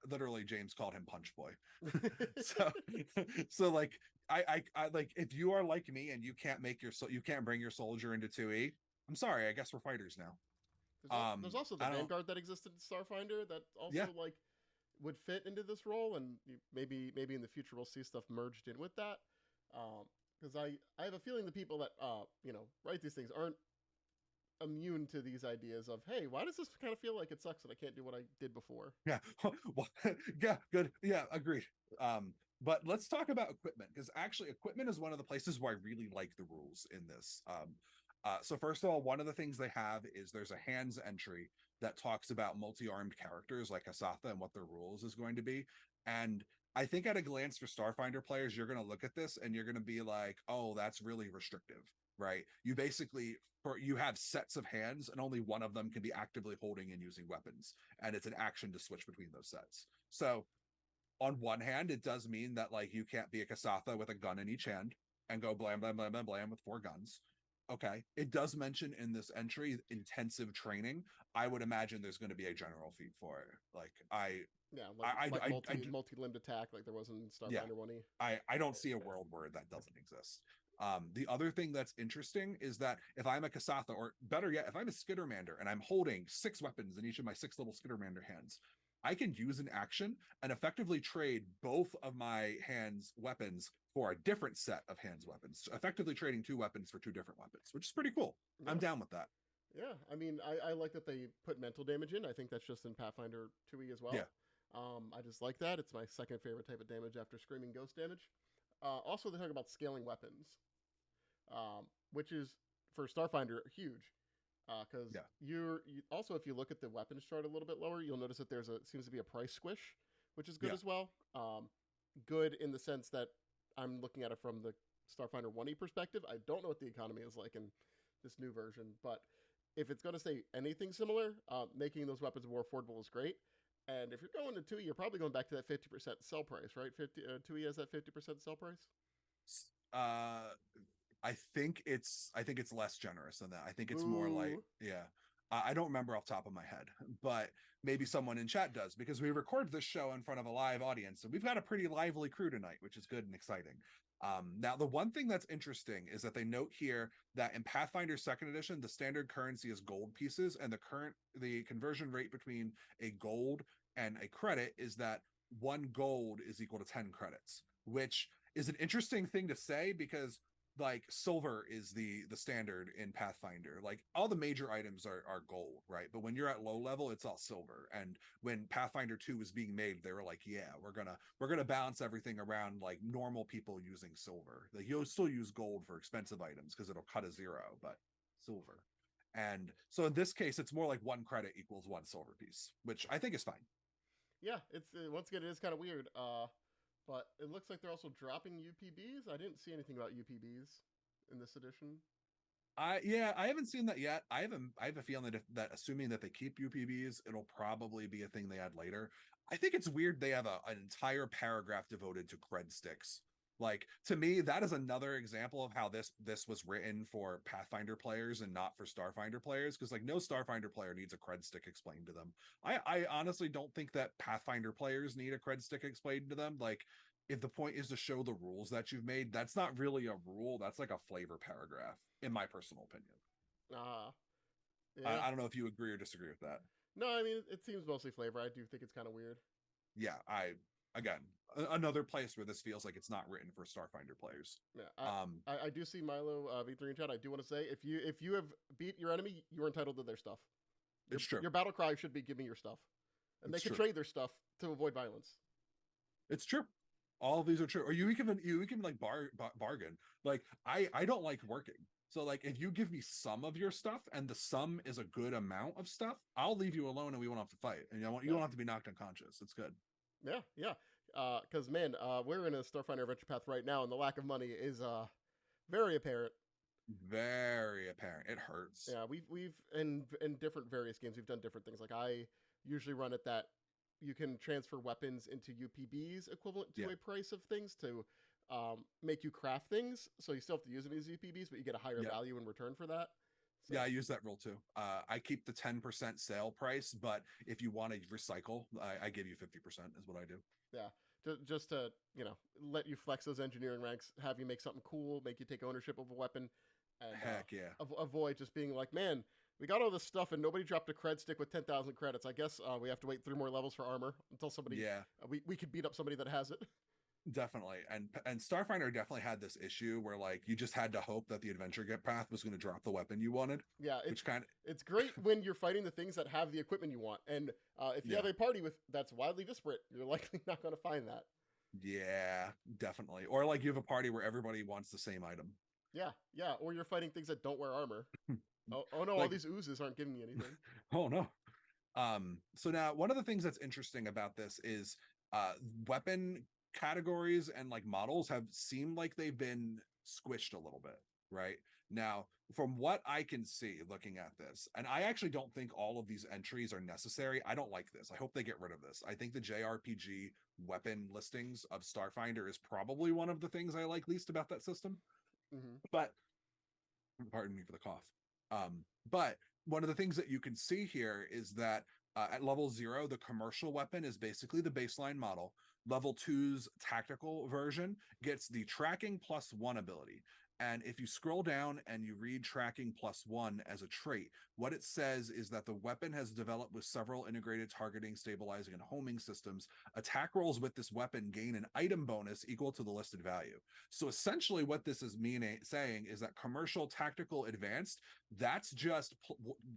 literally James called him Punch Boy. so so like I like if you are like me and you can't make you can't bring your soldier into 2E. I'm sorry. I guess we're fighters now. There's also the I don't. Vanguard that existed in Starfinder that Yeah, also like would fit into this role, and maybe in the future we'll see stuff merged in with that. Because I have a feeling the people that write these things aren't immune to these ideas of, hey, why does this kind of feel like it sucks that I can't do what I did before? yeah, well, yeah, good, yeah, agreed. But let's talk about equipment because actually, equipment is one of the places where I really like the rules in this. So first of all, one of the things they have is there's a hands entry that talks about multi-armed characters like Asatha and what their rules is going to be, and I think at a glance for Starfinder players, you're going to look at this and you're going to be like, oh, that's really restrictive, right? You basically, you have sets of hands and only one of them can be actively holding and using weapons. And it's an action to switch between those sets. So on one hand, it does mean that like you can't be a Kasatha with a gun in each hand and go blam, blam, blam, blam, blam with 4 guns. Okay. It does mention in this entry intensive training. I would imagine there's going to be a general feat for it. Like Yeah, like I multi limbed attack, like there was in yeah, Starfinder 1E. I don't see a world where that doesn't exist. The other thing that's interesting is that if I'm a Kasatha, or better yet, if I'm a Skittermander and I'm holding 6 weapons in each of my 6 little Skittermander hands, I can use an action and effectively trade both of my hands' weapons for a different set of hands' weapons, effectively trading 2 weapons for 2 different weapons, which is pretty cool. I'm Yeah, down with that. yeah. I mean, I like that they put mental damage in. I think that's just in Pathfinder 2E as Yeah, well. I just like that. It's my second favorite type of damage after Screaming Ghost damage. Also, they talk about scaling weapons, which is for Starfinder huge. Because yeah, also, if you look at the weapons chart a little bit lower, you'll notice that there's a seems to be a price squish, which is good yeah. as well. Good in the sense that I'm looking at it from the Starfinder 1E perspective. I don't know what the economy is like in this new version, but if it's going to say anything similar, making those weapons more affordable is great. And if you're going to 2E, you're probably going back to that 50% sell price, right? 2E has that 50% sell price. Uh, I think it's less generous than that. I think it's more like, Boo. yeah. I don't remember off the top of my head, but maybe someone in chat does, because we record this show in front of a live audience and we've got a pretty lively crew tonight, which is good and exciting. Now, the one thing that's interesting is that they note here that in Pathfinder Second Edition, the standard currency is gold pieces, and the conversion rate between a gold and a credit is that 1 gold is equal to 10 credits, which is an interesting thing to say because like silver is the standard in Pathfinder. Like all the major items are gold, right? But when you're at low level, it's all silver. And when Pathfinder 2 was being made, they were like, yeah, we're gonna balance everything around like normal people using silver. Like you'll still use gold for expensive items because it'll cut a 0, but silver. And so in this case, it's more like 1 credit equals 1 silver piece, which I think is fine. Yeah, it's once again it is kind of weird. But it looks like they're also dropping UPBs. I didn't see anything about UPBs in this edition. I haven't seen that yet. I have a feeling that that assuming that they keep UPBs, it'll probably be a thing they add later. I think it's weird they have an entire paragraph devoted to cred sticks. Like to me, that is another example of how this was written for Pathfinder players and not for Starfinder players. Because like no Starfinder player needs a cred stick explained to them. I honestly don't think that Pathfinder players need a cred stick explained to them. Like if the point is to show the rules that you've made, that's not really a rule. That's like a flavor paragraph, in my personal opinion. Uh, I, yeah. I don't know if you agree or disagree with that. No, I mean it seems mostly flavor. I do think it's kind of weird. Yeah, again another place where this feels like it's not written for Starfinder players. Yeah, Um, I do see Milo V3 in chat. I do want to say if you have beat your enemy, you are entitled to their stuff. it's true. Your battle cry should be give me your stuff, and they It's can true. trade their stuff to avoid violence. It's true. All of these are true. Or you can like bargain. Like I don't like working. So like if you give me some of your stuff and the sum is a good amount of stuff, I'll leave you alone and we won't have to fight. And you Yeah, don't have to be knocked unconscious. It's good. yeah, yeah. Because man, we're in a Starfinder adventure path right now, and the lack of money is very apparent. Very apparent. It hurts. Yeah, we've in different various games we've done different things. Like I usually run it that you can transfer weapons into UPBs equivalent Yeah. to a price of things to make you craft things. So you still have to use them as UPBs, but you get a higher Yeah. value in return for that. So Yeah, I use that rule too. I keep the 10% sale price, but if you want to recycle, I give you 50% is what I do. yeah, just to let you flex those engineering ranks, have you make something cool, make you take ownership of a weapon, and Heck yeah. avoid just being like, man, we got all this stuff and nobody dropped a cred stick with 10,000 credits. I guess we have to wait 3 more levels for armor until somebody Yeah. we could beat up somebody that has it. Definitely. And Starfinder definitely had this issue where like you just had to hope that the adventure get path was going to drop the weapon you wanted, Yeah, which kind of it's great when you're fighting the things that have the equipment you want, and if you yeah. have a party with that's wildly disparate, you're likely not going to find that. Yeah, definitely. Or like you have a party where everybody wants the same item. Yeah, yeah, or you're fighting things that don't wear armor. Oh no, all Like these oozes aren't giving me anything. oh no. So now one of the things that's interesting about this is weapon categories and like models have seemed like they've been squished a little bit, right? Now, from what I can see looking at this, and I actually don't think all of these entries are necessary. I don't like this. I hope they get rid of this. I think the JRPG weapon listings of Starfinder is probably one of the things I like least about that system. Hmm. But pardon me for the cough. But one of the things that you can see here is that at level 0, the commercial weapon is basically the baseline model. Level two's tactical version gets the tracking +1 ability. And if you scroll down and you read tracking +1 as a trait, what it says is that the weapon has developed with several integrated targeting, stabilizing, and homing systems. Attack rolls with this weapon gain an item bonus equal to the listed value. So essentially, what this is saying is that commercial, tactical, advanced, that's just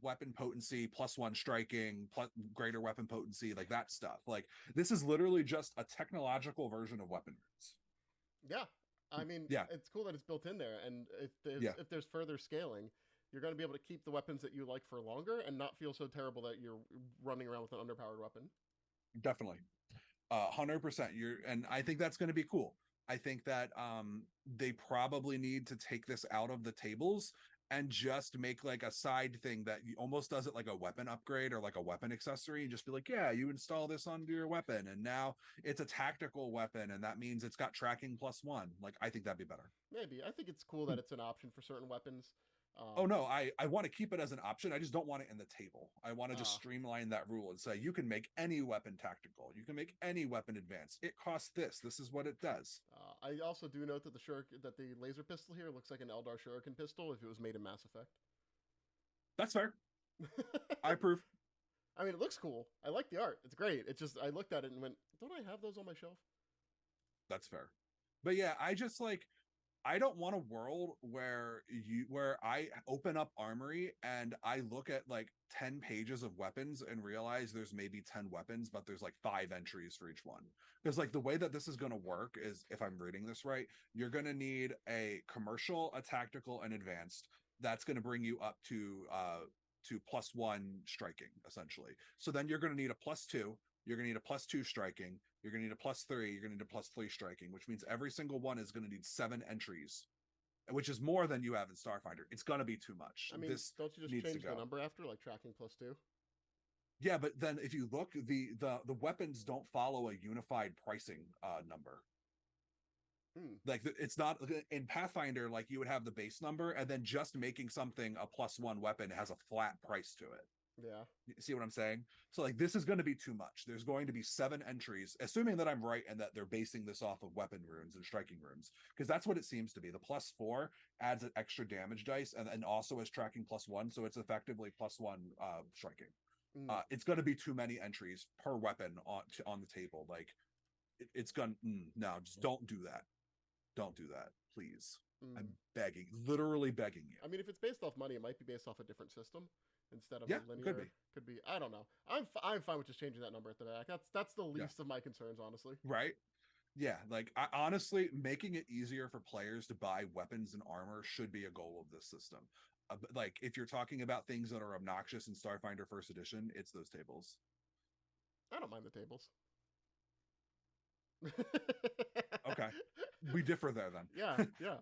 weapon potency +1 striking, plus greater weapon potency, like that stuff. Like this is literally just a technological version of weapon runes. Yeah, I mean, Yeah, it's cool that it's built in there, and yeah, if there's further scaling, you're going to be able to keep the weapons that you like for longer and not feel so terrible that you're running around with an underpowered weapon. definitely. 100%. You're, and I think that's going to be cool. I think that they probably need to take this out of the tables and just make like a side thing that almost does it like a weapon upgrade or like a weapon accessory, and just be like, yeah, you install this onto your weapon and now it's a tactical weapon, and that means it's got tracking +1. Like I think that'd be better. Maybe I think it's cool that it's an option for certain weapons. Oh Um, no, I want to keep it as an option. I just don't want it in the table. I want to just uh, streamline that rule and say you can make any weapon tactical. You can make any weapon advanced. It costs this. This is what it does. I also do note that that the laser pistol here looks like an Eldar Shuriken pistol if it was made in Mass Effect. That's fair. I approve. I mean, it looks cool. I like the art. It's great. It's just I looked at it and went, "Don't I have those on my shelf?" That's fair. But yeah, I just like I don't want a world where I open up Armory and I look at like 10 pages of weapons and realize there's maybe 10 weapons, but there's like 5 entries for each one. Because like the way that this is going to work is, if I'm reading this right, you're going to need a commercial, a tactical, and advanced. That's going to bring you up to +1 striking, essentially. So then you're going to need a +2, you're going to need a +2 striking, you're going to need a +3, you're going to need a +3 striking, which means every single one is going to need 7 entries, which is more than you have in Starfinder. It's going to be too much. I mean, This don't you just needs to change the go. number after, like tracking +2? Yeah, but then if you look, the weapons don't follow a unified pricing number. Hmm. Like it's not in Pathfinder, like you would have the base number, and then just making something a +1 weapon has a flat price to it. Yeah. You see what I'm saying? So like this is going to be too much. There's going to be 7 entries, assuming that I'm right and that they're basing this off of weapon runes and striking runes, because that's what it seems to be. The +4 adds an extra damage dice and also is tracking +1, so it's effectively +1 striking. Mm. It's going to be too many entries per weapon on the table. Like it's gonna no, just don't do that. Don't do that, please. I'm Mm. begging, literally begging you. I mean, if it's based off money, it might be based off a different system instead of Yeah, a it could linear. be. Could be. I don't know. I'm fine with just changing that number at the back. That's the Yeah, least of my concerns, honestly. right. Yeah, like I honestly, making it easier for players to buy weapons and armor should be a goal of this system. Like if you're talking about things that are obnoxious in Starfinder First Edition, it's those tables. I don't mind the tables. Okay, we differ there Yeah, then. yeah,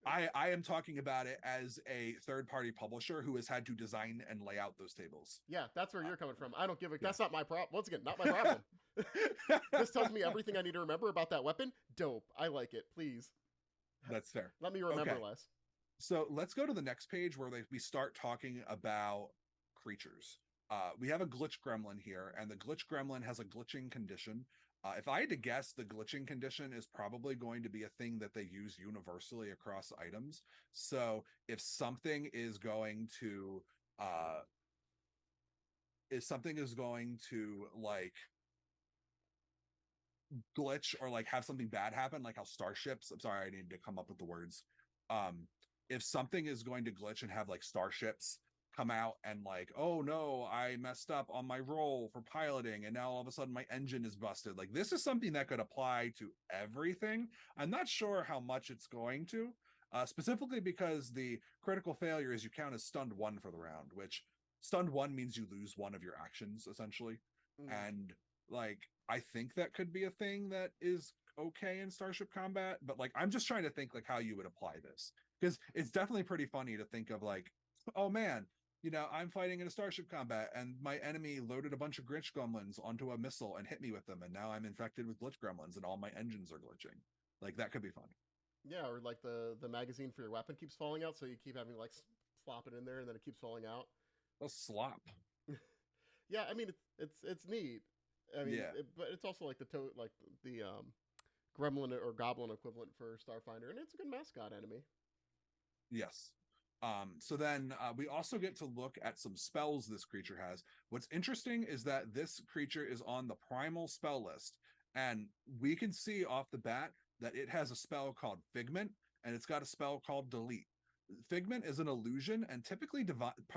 I am talking about it as a third party publisher who has had to design and lay out those tables. yeah. That's where you're coming from. I don't give a. Yeah. That's not my problem. Once again, not my problem. This tells me everything I need to remember about that weapon. Dope. I like it. Please That's fair. let me remember Okay. less. So let's go to the next page where we start talking about creatures. We have a glitch gremlin here, and the glitch gremlin has a glitching condition. If I had to guess, the glitching condition is probably going to be a thing that they use universally across items. So if something is going to like glitch or like have something bad happen, like how starships, I'm sorry, I need to come up with the words. Um, if something is going to glitch and have like starships come out and like, oh no, I messed up on my roll for piloting and now all of a sudden my engine is busted. Like this is something that could apply to everything. I'm not sure how much it's going to, specifically because the critical failure is you count as stunned 1 for the round, which stunned 1 means you lose 1 of your actions essentially. Mm. And like I think that could be a thing that is okay in Starship Combat, but like I'm just trying to think like how you would apply this, because it's definitely pretty funny to think of like, oh man, I'm fighting in a Starship Combat and my enemy loaded a bunch of glitch gremlins onto a missile and hit me with them, and now I'm infected with glitch gremlins and all my engines are glitching. Like that could be fun. Yeah, or like the magazine for your weapon keeps falling out, so you keep having to like slop it in there, and then it keeps falling out. A slop. Yeah, I mean it's neat. I mean, Yeah. but it's also like the gremlin or goblin equivalent for Starfinder, and it's a good mascot enemy. Yes. So then we also get to look at some spells this creature has. What's interesting is that this creature is on the primal spell list, and we can see off the bat that it has a spell called Figment, and it's got a spell called Delete. Figment is an illusion, and typically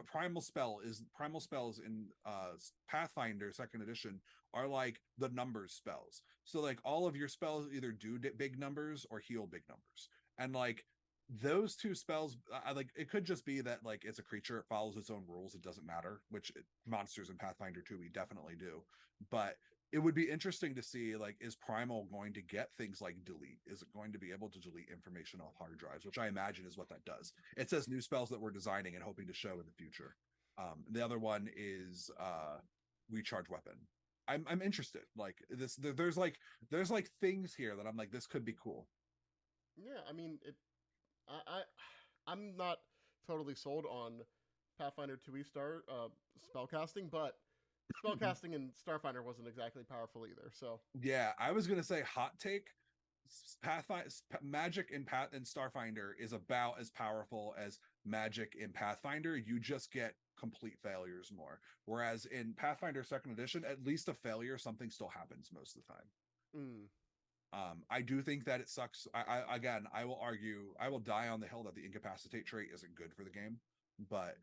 primal spells in Pathfinder Second Edition are like the numbers spells. So like all of your spells either do big numbers or heal big numbers, and like those two spells, I like it could just be that like it's a creature, it follows its own rules, it doesn't matter, which monsters in Pathfinder 2 we definitely do. But it would be interesting to see like, is Primal going to get things like delete? Is it going to be able to delete information off hard drives, which I imagine is what that does. It says new spells that we're designing and hoping to show in the future. The other one is recharge weapon. I'm interested. Like this, there's like things here that I'm like, this could be cool. Yeah, I mean I'm not totally sold on Pathfinder 2e spellcasting, but spellcasting in Starfinder wasn't exactly powerful either. So Yeah, I was gonna say hot take. Pathfinder magic in Starfinder is about as powerful as magic in Pathfinder. You just get complete failures more. Whereas in Pathfinder Second Edition, at least a failure, something still happens most of the time. mm, I do think that it sucks. Again, I will argue, I will die on the hill that the incapacitate trait isn't good for the game, but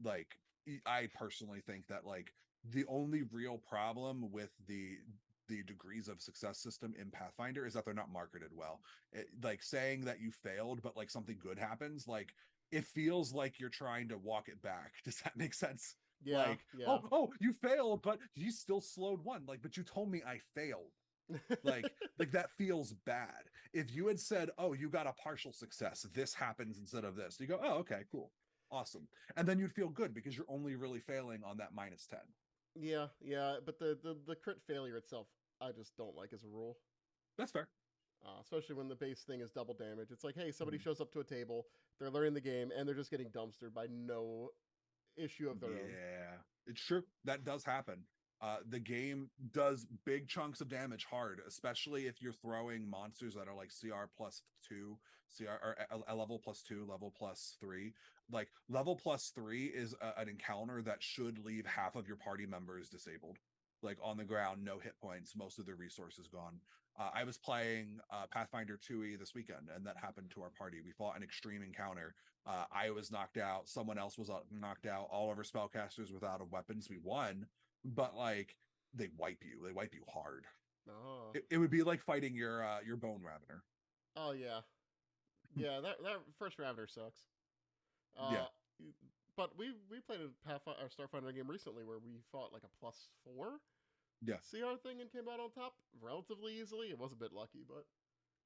like I personally think that like the only real problem with the degrees of success system in Pathfinder is that they're not marketed well. Like saying that you failed, but like something good happens, like it feels like you're trying to walk it back. Does that make sense? yeah, Like, yeah. oh, you failed, but you still slowed one. Like, but you told me I failed. Like that feels bad. If you had said, "Oh, you got a partial success. This happens instead of this." You go, "Oh, okay, cool. Awesome." And then you'd feel good because you're only really failing on that -10. Yeah, yeah, but the crit failure itself, I just don't like as a rule. That's fair. Especially when the base thing is double damage. It's like, hey, somebody Mhm. shows up to a table, they're learning the game, and they're just getting dumpstered by no issue of their own. Yeah, it's true. That does happen. The game does big chunks of damage hard, especially if you're throwing monsters that are like CR plus two, CR or a level plus two, level plus three. Like level plus three is an encounter that should leave half of your party members disabled, like on the ground, no hit points, most of their resources gone. I was playing Pathfinder 2e this weekend, and that happened to our party. We fought an extreme encounter. I was knocked out. Someone else was knocked out. All of our spellcasters without weapons. We won, but like they wipe you. They wipe you hard. Oh, It would be like fighting your bone ravener. oh yeah, yeah. That first Ravener sucks. Yeah, Uh, but we played a Pathfinder or Starfinder game recently where we fought like a +4 yeah, CR thing and came out on top relatively easily. It was a bit lucky, but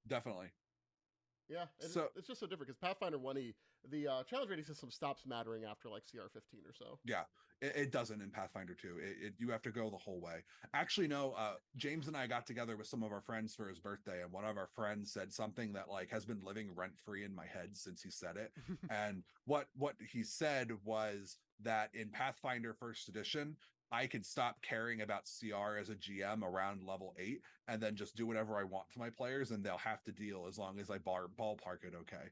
definitely. yeah, So it's just so different because Pathfinder 1e, the challenge rating system stops mattering after like CR 15 or so. yeah, it doesn't in Pathfinder 2. You have to go the whole way. Actually, no. James and I got together with some of our friends for his birthday, and one of our friends said something that like has been living rent free in my head since he said it. And what he said was that in Pathfinder First Edition, I can stop caring about CR as a GM around level 8, and then just do whatever I want to my players, and they'll have to deal as long as I ballpark it okay.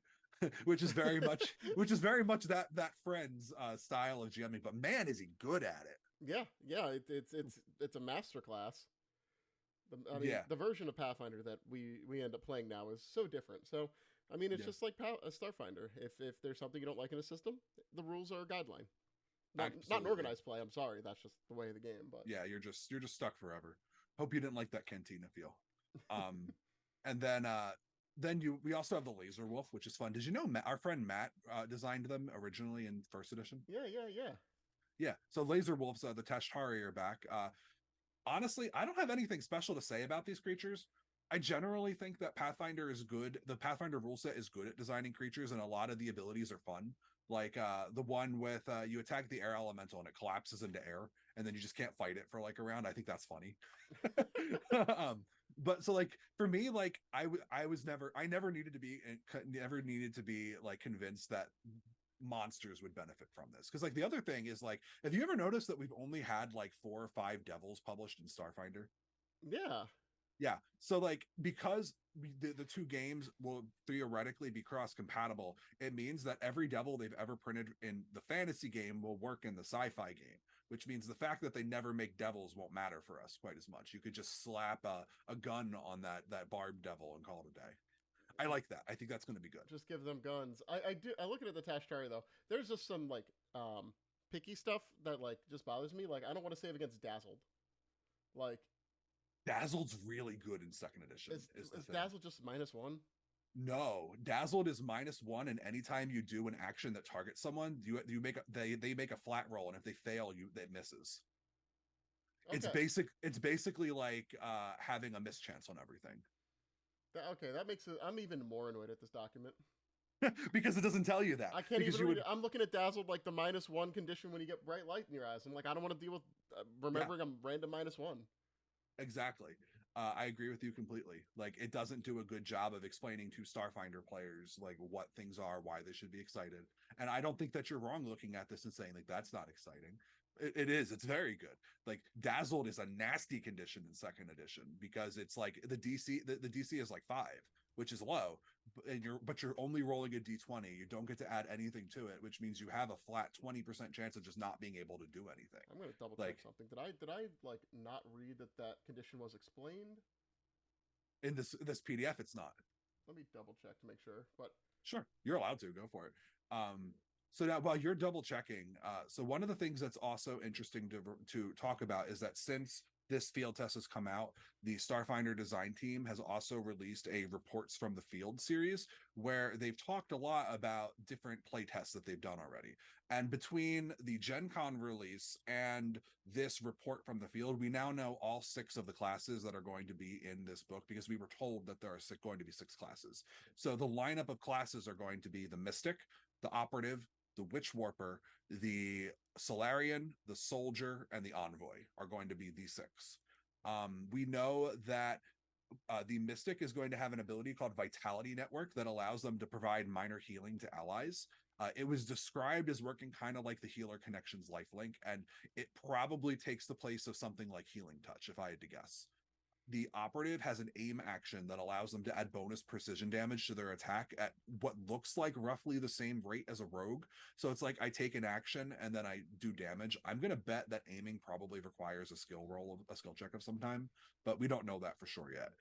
Which is very much that friend's style of GMing, but man, is he good at it. Yeah, yeah, it's a master class. I mean, Yeah, the version of Pathfinder that we end up playing now is so different. So, I mean, it's yeah, just like a Starfinder. If there's something you don't like in a system, the rules are a guideline. Not an absolutely. organized play. I'm sorry, that's just the way of the game. But Yeah, you're just stuck forever. Hope you didn't like that cantina feel. Um, and then we also have the Laser Wolf, which is fun. Did you know our friend Matt designed them originally in first edition? yeah, yeah, yeah. Yeah. So Laser Wolves, the Tashtari are back. Honestly, I don't have anything special to say about these creatures. I generally think that Pathfinder is good. The Pathfinder rule set is good at designing creatures, and a lot of the abilities are fun. Like the one with you attack the air elemental and it collapses into air, and then you just can't fight it for like a round. I think that's funny. But so like for me, like I never needed to be never needed to be like convinced that monsters would benefit from this, because like the other thing is like, have you ever noticed that we've only had like 4 or 5 devils published in Starfinder? Yeah. Yeah. So like because the two games will theoretically be cross compatible, it means that every devil they've ever printed in the fantasy game will work in the sci-fi game, which means the fact that they never make devils won't matter for us quite as much. You could just slap a gun on that barbed devil and call it a day. I like that. I think that's going to be good. Just give them guns. I do. I look at the Tashtari though. There's just some like picky stuff that like just bothers me. Like I don't want to save against Dazzled. Like Dazzled's really good in second edition is the is thing. Dazzled just -1? No, Dazzled is -1, and anytime you do an action that targets someone, you make they make a flat roll, and if they fail, you it misses. Okay. It's basically like having a mischance on everything. Okay, that makes it. I'm even more annoyed at this document. Because it doesn't tell you that. I can't Because even you read would it. I'm looking at Dazzled like the -1 condition when you get bright light in your eyes. I'm like, I don't want to deal with yeah, remembering I'm random -1. exactly. I agree with you completely. Like it doesn't do a good job of explaining to Starfinder players like what things are, why they should be excited. And I don't think that you're wrong looking at this and saying like that's not exciting. It is. It's very good. Like Dazzled is a nasty condition in second edition because it's like the DC is like 5, which is low, and you're only rolling a d20. You don't get to add anything to it, which means you have a flat 20% chance of just not being able to do anything. I'm gonna double check Like something. Did I like not read that that condition was explained? in this PDF, it's not. Let me double check to make sure. But Sure, you're allowed to go for it. So now while you're double checking, so one of the things that's also interesting to talk about is that since this field test has come out, the Starfinder design team has also released a reports from the field series where they've talked a lot about different play tests that they've done already. And between the Gen Con release and this report from the field, we now know all 6 of the classes that are going to be in this book, because we were told that there are going to be 6 classes. So the lineup of classes are going to be the Mystic, the Operative, the Witch Warper, the Solarian, the Soldier, and the Envoy are going to be the 6. We know that the Mystic is going to have an ability called Vitality Network that allows them to provide minor healing to allies. It was described as working kind of like the Healer Connections lifelink, and it probably takes the place of something like Healing Touch, if I had to guess. The Operative has an aim action that allows them to add bonus precision damage to their attack at what looks like roughly the same rate as a rogue. So it's like I take an action and then I do damage. I'm going to bet that aiming probably requires a skill roll, a skill check of some time, but we don't know that for sure yet.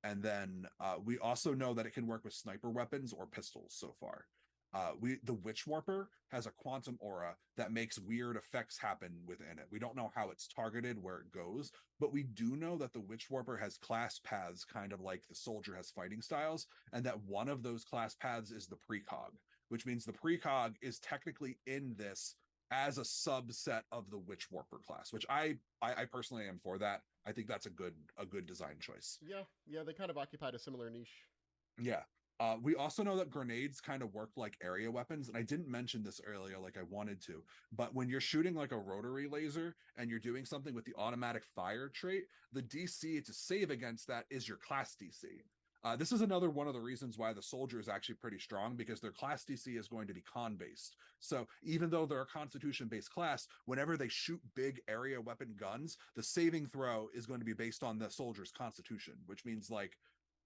And then we also know that it can work with sniper weapons or pistols so far. The Witch Warper has a quantum aura that makes weird effects happen within it. We don't know how it's targeted, where it goes, but we do know that the Witch Warper has class paths, kind of like the Soldier has fighting styles, and that one of those class paths is the precog, which means the precog is technically in this as a subset of the Witch Warper class, which I personally am for that. I think that's a good design choice. yeah, yeah, they kind of occupied a similar niche. Yeah. We also know that grenades kind of work like area weapons, and I didn't mention this earlier like I wanted to, but when you're shooting like a rotary laser and you're doing something with the automatic fire trait, the DC to save against that is your class DC. This is another one of the reasons why the Soldier is actually pretty strong, because their class DC is going to be con based. So even though they're a Constitution based class, whenever they shoot big area weapon guns, the saving throw is going to be based on the Soldier's Constitution, which means like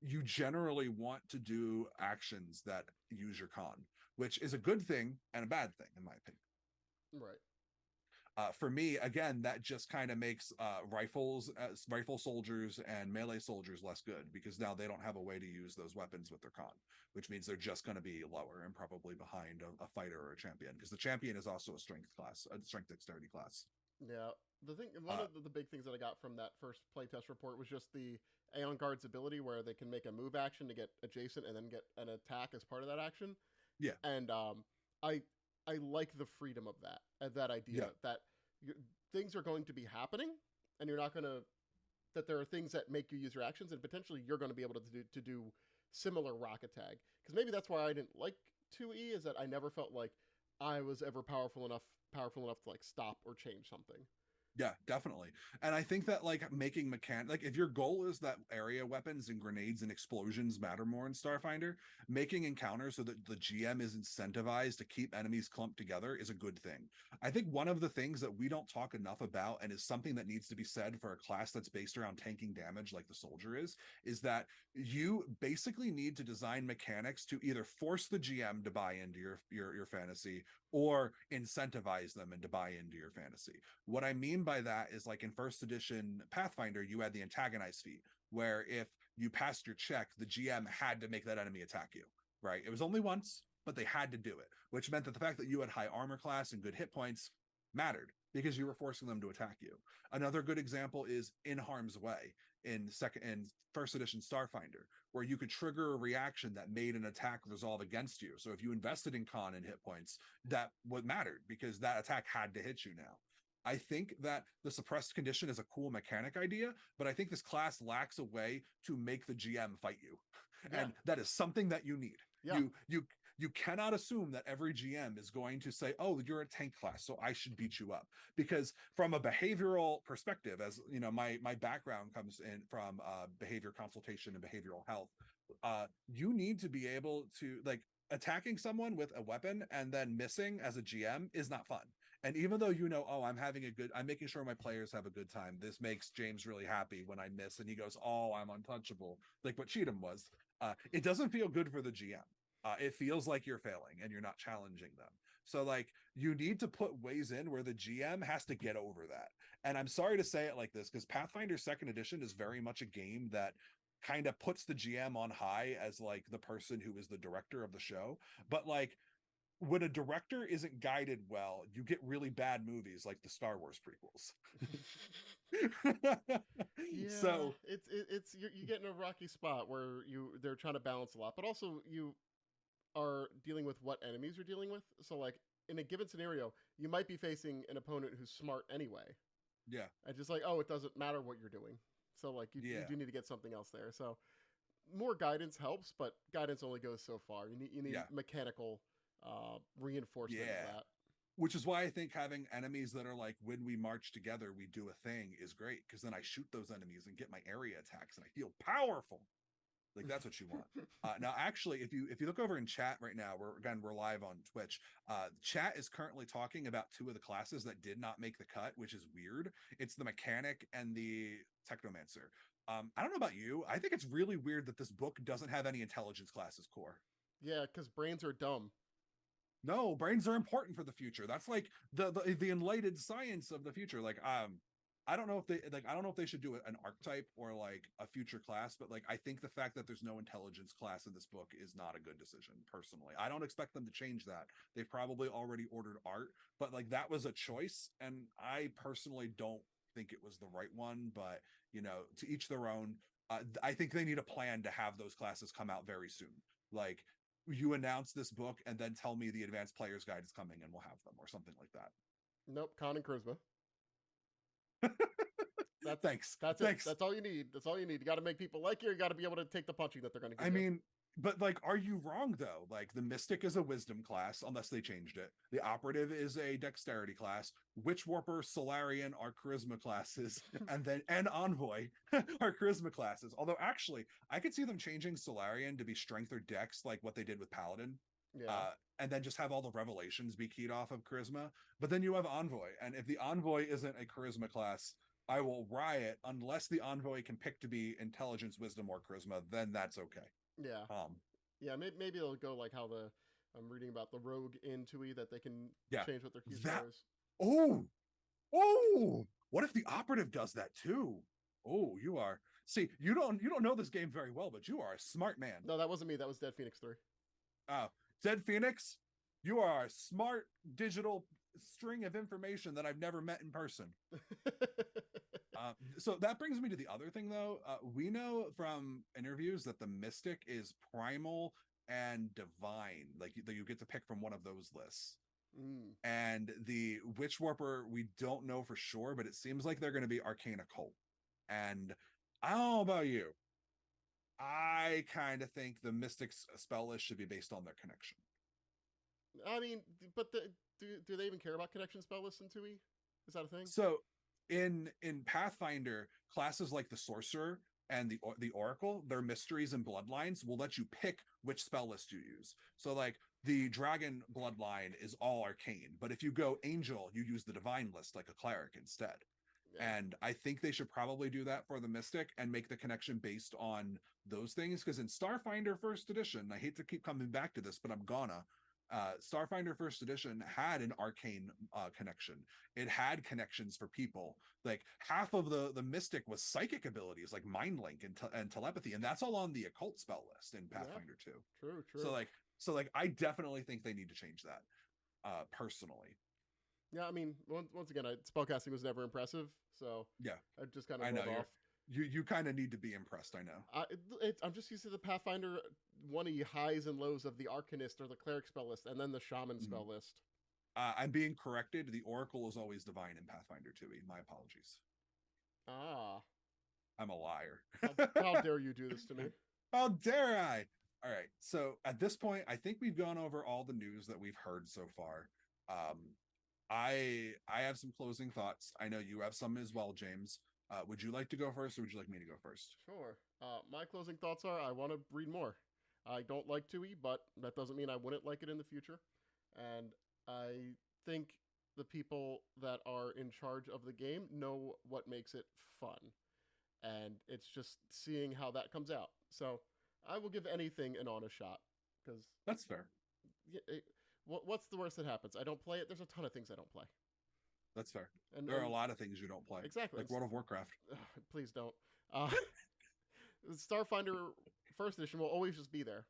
you generally want to do actions that use your con, which is a good thing and a bad thing, in my opinion. Right. For me, again, that just kind of makes rifle soldiers and melee soldiers less good, because now they don't have a way to use those weapons with their con, which means they're just going to be lower and probably behind a fighter or a champion, because the champion is also a strength class, a strength dexterity class. Yeah. The thing, one of the big things that I got from that first playtest report was just the Aeon Guard's ability, where they can make a move action to get adjacent and then get an attack as part of that action. Yeah, And I I like the freedom of that, that idea yeah, that you things are going to be happening, and you're not going to that there are things that make you use your actions, and potentially you're going to be able to do similar rocket tag. Because maybe that's why I didn't like 2E, is that I never felt like I was ever powerful enough to like stop or change something. Yeah, definitely. And I think that like making like if your goal is that area weapons and grenades and explosions matter more in Starfinder, making encounters so that the GM is incentivized to keep enemies clumped together is a good thing. I think one of the things that we don't talk enough about, and is something that needs to be said for a class that's based around tanking damage like the soldier is that you basically need to design mechanics to either force the GM to buy into your fantasy or incentivize them and to buy into your fantasy. What I mean by that is like in first edition Pathfinder, you had the antagonize feat, where if you passed your check, the GM had to make that enemy attack you, right? It was only once, but they had to do it, which meant that the fact that you had high armor class and good hit points mattered because you were forcing them to attack you. Another good example is In Harm's Way in first edition Starfinder, where you could trigger a reaction that made an attack resolve against you. So if you invested in con and hit points, that what mattered because that attack had to hit you now. I think that the suppressed condition is a cool mechanic idea, but I think this class lacks a way to make the GM fight you. Yeah, And that is something that you need. yeah, You cannot assume that every GM is going to say, "Oh, you're a tank class, so I should beat you up." Because from a behavioral perspective, as you know, my background comes in from behavior consultation and behavioral health. You need to be able to like attacking someone with a weapon and then missing as a GM is not fun. And even though oh, I'm making sure my players have a good time. This makes James really happy when I miss and he goes, "Oh, I'm untouchable," like what Cheatham was. It doesn't feel good for the GM. It feels like you're failing and you're not challenging them. So like you need to put ways in where the GM has to get over that. And I'm sorry to say it like this because Pathfinder Second Edition is very much a game that kind of puts the GM on high as like the person who is the director of the show. But like when a director isn't guided well, you get really bad movies like the Star Wars prequels. yeah. So It's you get in a rocky spot where they're trying to balance a lot, but also you are dealing with what enemies you're dealing with. So like in a given scenario, you might be facing an opponent who's smart anyway, yeah, and just like, oh, it doesn't matter what you're doing. So like you yeah, do need to get something else there. So more guidance helps, but guidance only goes so far. You need yeah, mechanical reinforcement of yeah. that. Which is why I think having enemies that are like when we march together, we do a thing is great because then I shoot those enemies and get my area attacks and I feel powerful. Like that's what you want. Now, actually, if you look over in chat right now, we're live on Twitch. Chat is currently talking about two of the classes that did not make the cut, which is weird. It's the mechanic and the technomancer. I don't know about you. I think it's really weird that this book doesn't have any intelligence classes core. Yeah, because brains are dumb. No, brains are important for the future. That's like the enlightened science of the future. Like I don't know if they should do an archetype or like a future class, but like I think the fact that there's no intelligence class in this book is not a good decision personally. I don't expect them to change that. They've probably already ordered art, but like that was a choice and I personally don't think it was the right one, but to each their own. I think they need a plan to have those classes come out very soon. Like you announce this book and then tell me the advanced player's guide is coming and we'll have them or something like that. Nope, con and charisma. That's Thanks. that's it. Thanks. That's all you need. That's all you need. You got to make people like you. You got to be able to take the punching that they're going to I give you. mean, but like, are you wrong though? Like, the Mystic is a wisdom class, unless they changed it. The Operative is a dexterity class. Witch Warper, Solarian are charisma classes, and Envoy are charisma classes. Although, actually, I could see them changing Solarian to be strength or dex, like what they did with Paladin. Yeah, Uh, and then just have all the revelations be keyed off of charisma. But then you have Envoy, and if the Envoy isn't a charisma class, I will riot unless the Envoy can pick to be intelligence, wisdom, or charisma. Then that's okay. yeah, Um, yeah. Maybe it'll go like how the I'm reading about the rogue in 2E that they can yeah, change what their keys that. are is. Oh, oh. What if the operative does that too? Oh, you are. See, you don't know this game very well, but you are a smart man. No, that wasn't me. That was Dead Phoenix 3. Uh, Dead Phoenix, you are a smart digital string of information that I've never met in person. So that brings me to the other thing, though. We know from interviews that the Mystic is primal and divine. Like you get to pick from one of those lists. mm. And the Witch Warper, we don't know for sure, but it seems like they're going to be Arcana Cult. And I don't know about you, I kind of think the Mystics spell list should be based on their connection. I mean, but do they even care about connection spell lists in 2E? Is that a thing? So in Pathfinder, classes like the Sorcerer and the Oracle, their mysteries and bloodlines will let you pick which spell list you use. So like the Dragon bloodline is all arcane, but if you go Angel, you use the Divine list like a cleric instead. Yeah, And I think they should probably do that for the Mystic and make the connection based on those things. Because in Starfinder First Edition, I hate to keep coming back to this, but I'm gonna. Starfinder First Edition had an arcane connection. It had connections for people. Like half of the Mystic was psychic abilities, like Mind Link and telepathy, and that's all on the occult spell list in yeah, Pathfinder 2. true, So true. like, I definitely think they need to change that. Personally, Yeah, I mean, once again, spellcasting was never impressive, so yeah, I just kind of I know rolled off. you kind of need to be impressed. I know. I'm just used to the Pathfinder 1E highs and lows of the Arcanist or the Cleric spell list, and then the Shaman Mhm. spell list. I'm being corrected. The Oracle is always divine in Pathfinder 2e. My apologies. Ah, I'm a liar. how dare you do this to me? How dare I? All right. So at this point, I think we've gone over all the news that we've heard so far. Um, I have some closing thoughts. I know you have some as well, James. Would you like to go first, or would you like me to go first? Sure. My closing thoughts are I want to read more. I don't like 2E, but that doesn't mean I wouldn't like it in the future. And I think the people that are in charge of the game know what makes it fun. And it's just seeing how that comes out. So I will give anything an honest shot because That's fair. what's the worst that happens? I don't play it. There's a ton of things I don't play. That's fair. There are a And lot of things you don't play, exactly. like World of Warcraft. Please don't. Uh, Starfinder First Edition will always just be there.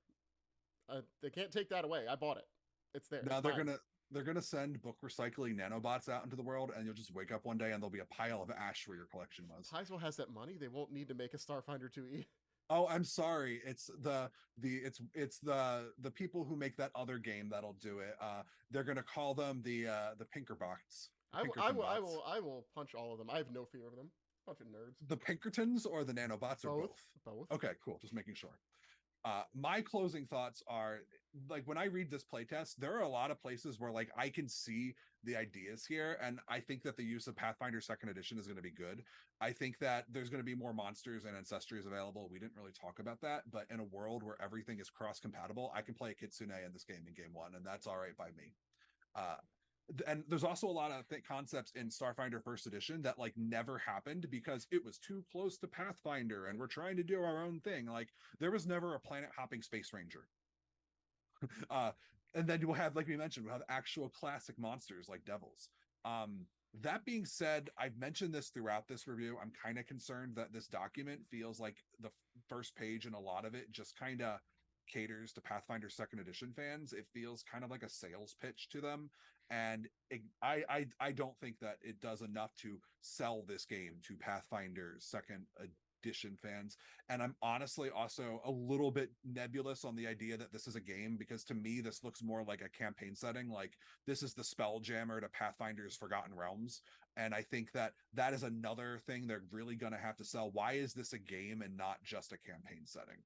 They can't take that away. I bought it. It's there. Now It's mine. they're gonna send book recycling nanobots out into the world, and you'll just wake up one day and there'll be a pile of ash where your collection was. Paizo has that money. They won't need to make a Starfinder 2E. Oh, I'm sorry. It's the people who make that other game that'll do it. They're gonna call them the Pinkerbots, the Pinkerton bots. I will punch all of them. I have no fear of them. Bunch of nerds. The Pinkertons or the nanobots or Both. both? Both. Okay, cool. Just making sure. My closing thoughts are like when I read this playtest, there are a lot of places where like I can see the ideas here, and I think that the use of Pathfinder Second Edition is going to be good. I think that there's going to be more monsters and ancestries available. We didn't really talk about that, but in a world where everything is cross compatible, I can play a Kitsune in this game in game one, and that's all right by me. Uh, and there's also a lot of concepts in Starfinder First Edition that like never happened because it was too close to Pathfinder and we're trying to do our own thing. Like there was never a planet hopping space ranger. uh and then we'll have, like we mentioned, we'll have actual classic monsters like devils. That being said, I've mentioned this throughout this review. I'm kind of concerned that this document feels like the first page and a lot of it just kind of caters to Pathfinder Second Edition fans. It feels kind of like a sales pitch to them, and I don't think that it does enough to sell this game to Pathfinder Second Edition fans. And I'm honestly also a little bit nebulous on the idea that this is a game, because to me this looks more like a campaign setting. Like this is the Spelljammer to Pathfinder's Forgotten Realms, and I think that that is another thing they're really going to have to sell. Why is this a game and not just a campaign setting?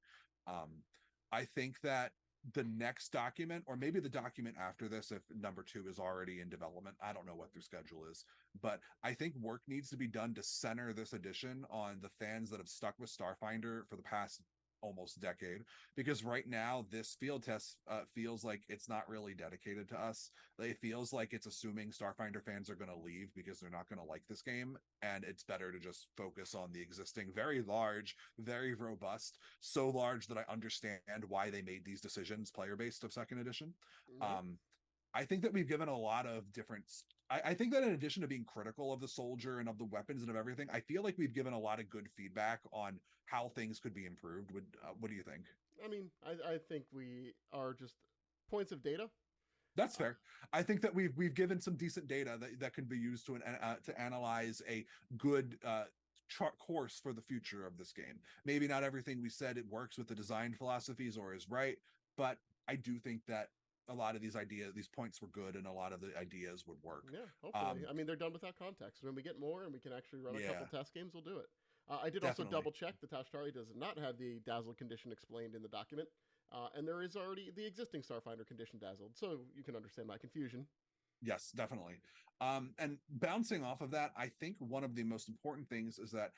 I think that the next document, or maybe the document after this, if number two is already in development, I don't know what their schedule is, but I think work needs to be done to center this edition on the fans that have stuck with Starfinder for the past almost decade, because right now this field test feels like it's not really dedicated to us. It feels like it's assuming Starfinder fans are going to leave because they're not going to like this game, and it's better to just focus on the existing, very large, very robust, so large that I understand why they made these decisions player based of second edition. Yep. I think that we've given a lot of different. I think that in addition to being critical of the soldier and of the weapons and of everything, I feel like we've given a lot of good feedback on how things could be improved. What do you think? I mean, I think we are just points of data. That's Uh, fair. I think that we've given some decent data that can be used to analyze a good chart course for the future of this game. Maybe not everything we said it works with the design philosophies or is right, but I do think that a lot of these ideas, these points were good, and a lot of the ideas would work. yeah, hopefully. I mean, they're done without context. When we get more and we can actually run a couple Yeah, test games, we'll do it. I did also Definitely. double check. The Tashtari does not have the dazzle condition explained in the document, and there is already the existing Starfinder condition dazzled, so you can understand my confusion. Yes, definitely. And bouncing off of that, I think one of the most important things is that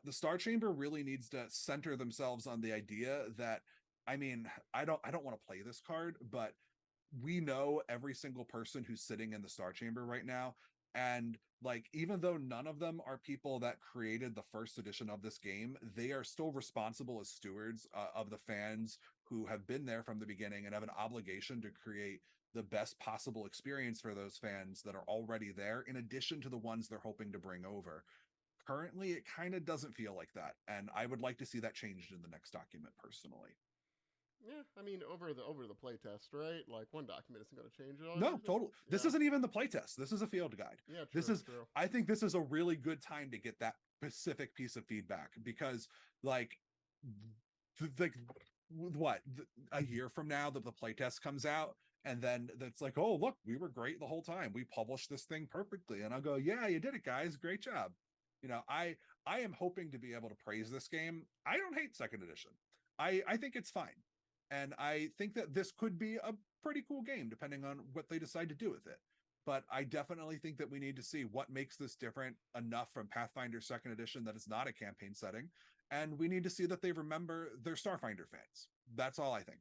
the Star Chamber really needs to center themselves on the idea that, I mean, I don't want to play this card, but we know every single person who's sitting in the Star Chamber right now. And like, even though none of them are people that created the first edition of this game, they are still responsible as stewards of the fans who have been there from the beginning and have an obligation to create the best possible experience for those fans that are already there, in addition to the ones they're hoping to bring over. Currently, it kind of doesn't feel like that. And I would like to see that changed in the next document personally. Yeah, I mean over the playtest, right? Like one document isn't going to change it all. No, totally. This Yeah, isn't even the playtest. This is a field guide. yeah, This true, is, true. I think this is a really good time to get that specific piece of feedback because, like, like what a year from now that the playtest comes out, and then that's like, oh look, we were great the whole time. We published this thing perfectly, and I'll go, yeah, you did it, guys. Great job. You know, I am hoping to be able to praise this game. I don't hate second edition. I think it's fine. And I think that this could be a pretty cool game, depending on what they decide to do with it. But I definitely think that we need to see what makes this different enough from Pathfinder Second Edition that it's not a campaign setting. And we need to see that they remember their Starfinder fans. That's all I think.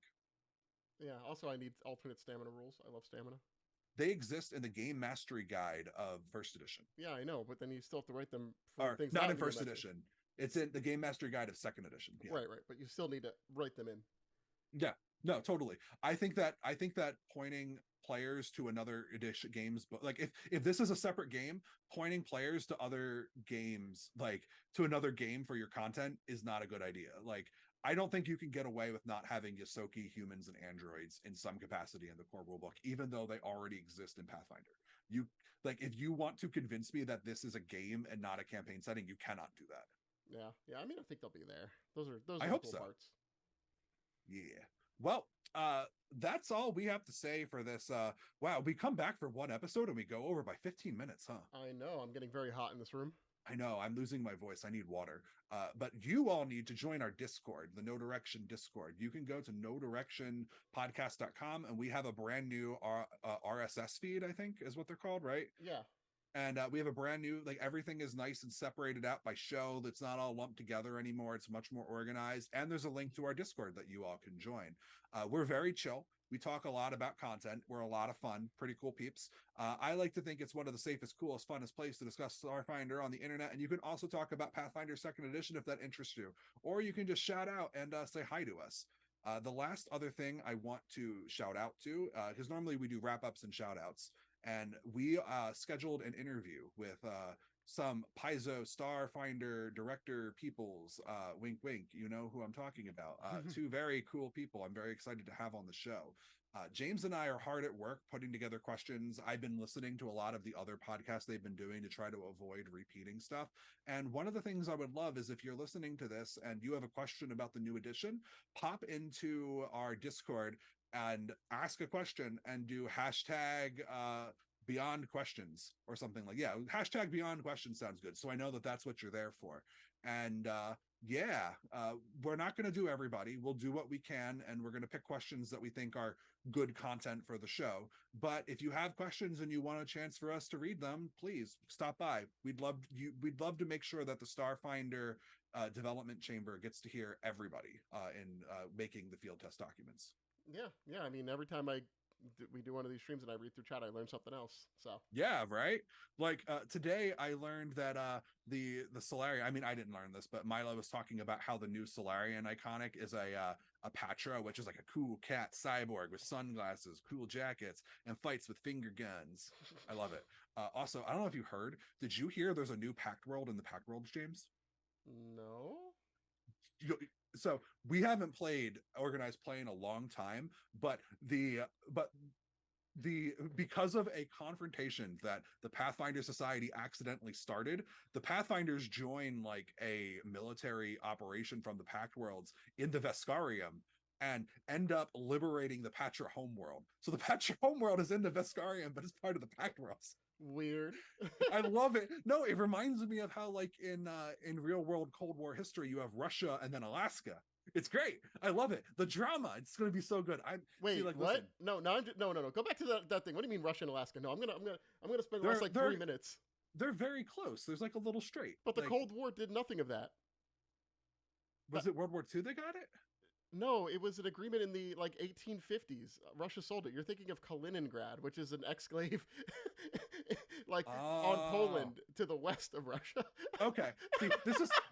Yeah. Also, I need alternate stamina rules. I love stamina. They exist in the game mastery guide of First Edition, Yeah, I know, but then you still have to write them for or things not not in in the game First master. Edition. It's in the game mastery guide of Second Edition. Yeah. Right, right, but you still need to write them in. Yeah, no, totally. I think that pointing players to another edition games, but like if this is a separate game, pointing players to other games, like to another game for your content, is not a good idea. Like, I don't think you can get away with not having Yosoki humans and androids in some capacity in the core rulebook, even though they already exist in Pathfinder. You, like, if you want to convince me that this is a game and not a campaign setting, you cannot do that. Yeah, yeah. I mean, I think they'll be there. Those I are the hope cool so. parts. Yeah. Well, that's all we have to say for this. Wow, we come back for one episode and we go over by 15 minutes, huh? I know. I'm getting very hot in this room. I know, I'm losing my voice. I need water. But you all need to join our Discord, the No Direction Discord. You can go to no direction podcast.com, and we have a brand new RSS feed, I think is what they're called, right? Yeah. And we have a brand new, like, everything is nice and separated out by show. That's not all lumped together anymore. It's much more organized, and there's a link to our Discord that you all can join. We're very chill. We talk a lot about content. We're a lot of fun, pretty cool peeps. I like to think it's one of the safest, coolest, funnest place to discuss Starfinder on the internet. And you can also talk about Pathfinder Second Edition if that interests you, or you can just shout out and say hi to us. The last other thing I want to shout out to, because normally we do wrap ups and shout outs, and we scheduled an interview with some Paizo Starfinder director peoples. Wink, wink. You know who I'm talking about. Two very cool people. I'm very excited to have on the show. James and I are hard at work putting together questions. I've been listening to a lot of the other podcasts they've been doing to try to avoid repeating stuff. And one of the things I would love is if you're listening to this and you have a question about the new edition, pop into our Discord and ask a question and do hashtag beyond questions or something. Like, yeah, hashtag beyond questions sounds good, so I know that that's what you're there for. And yeah, we're not going to do everybody. We'll do what we can, and we're going to pick questions that we think are good content for the show. But if you have questions and you want a chance for us to read them, please stop by. We'd love to make sure that the Starfinder development chamber gets to hear everybody in making the field test documents. Yeah, yeah. I mean, every time we do one of these streams and I read through chat, I learn something else. So Yeah, right. Like today, I learned that the Solarian. I mean, I didn't learn this, but Milo was talking about how the new Solarian iconic is a Patra, which is like a cool cat cyborg with sunglasses, cool jackets, and fights with finger guns. I love it. Also, I don't know if you heard. Did you hear there's a new Pact World in the Pact Worlds, James? no. You, so we haven't played organized play in a long time, but the because of a confrontation that the Pathfinder Society accidentally started, the Pathfinders join like a military operation from the Pact Worlds in the Vescarium and end up liberating the Patra homeworld. So the Patra homeworld is in the Vescarium, but it's part of the Pact Worlds. Weird. I love it. No, it reminds me of how like in real world Cold War history you have Russia and then Alaska. It's great. I love it. The drama, it's going to be so good. I see Wait, like listen, what? No, no, no, no, no. Go back to that thing. What do you mean Russia and Alaska? No, I'm gonna spend the last they're like they're 3 minutes. they're very close. There's like a little strait. But the Like Cold War did nothing of that. That was it World War II they got it? No, it was an agreement in the like 1850s. Russia sold it. You're thinking of Kaliningrad, which is an exclave, like on Oh. Poland to the west of Russia. Okay. See,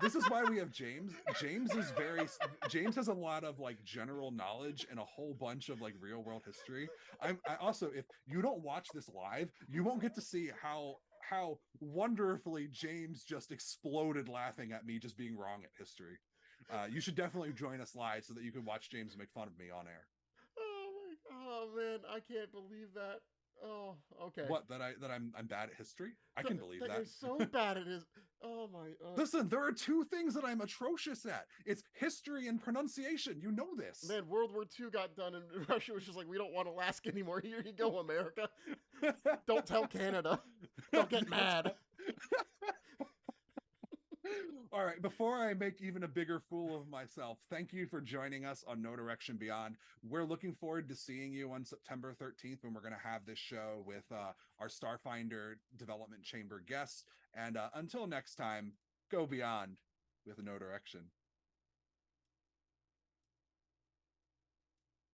this is why we have James. James has a lot of like general knowledge and a whole bunch of like real world history. I also, if you don't watch this live, you won't get to see how wonderfully James just exploded laughing at me just being wrong at history. You should definitely join us live so that you can watch James make fun of me on air. Oh my, oh man, I can't believe that. Oh, okay. What, that I'm bad at history? I can believe That you're that. so bad at his. Oh my. Listen, there are two things that I'm atrocious at. It's history and pronunciation. You know this. Man, World War II got done, and Russia was just like, we don't want Alaska anymore. Here you go, America. Don't tell Canada. They'll get mad. All right, before I make even a bigger fool of myself, thank you for joining us on No Direction Beyond. We're looking forward to seeing you on September 13th when we're going to have this show with our Starfinder Development Chamber guests. And until next time, go beyond with No Direction.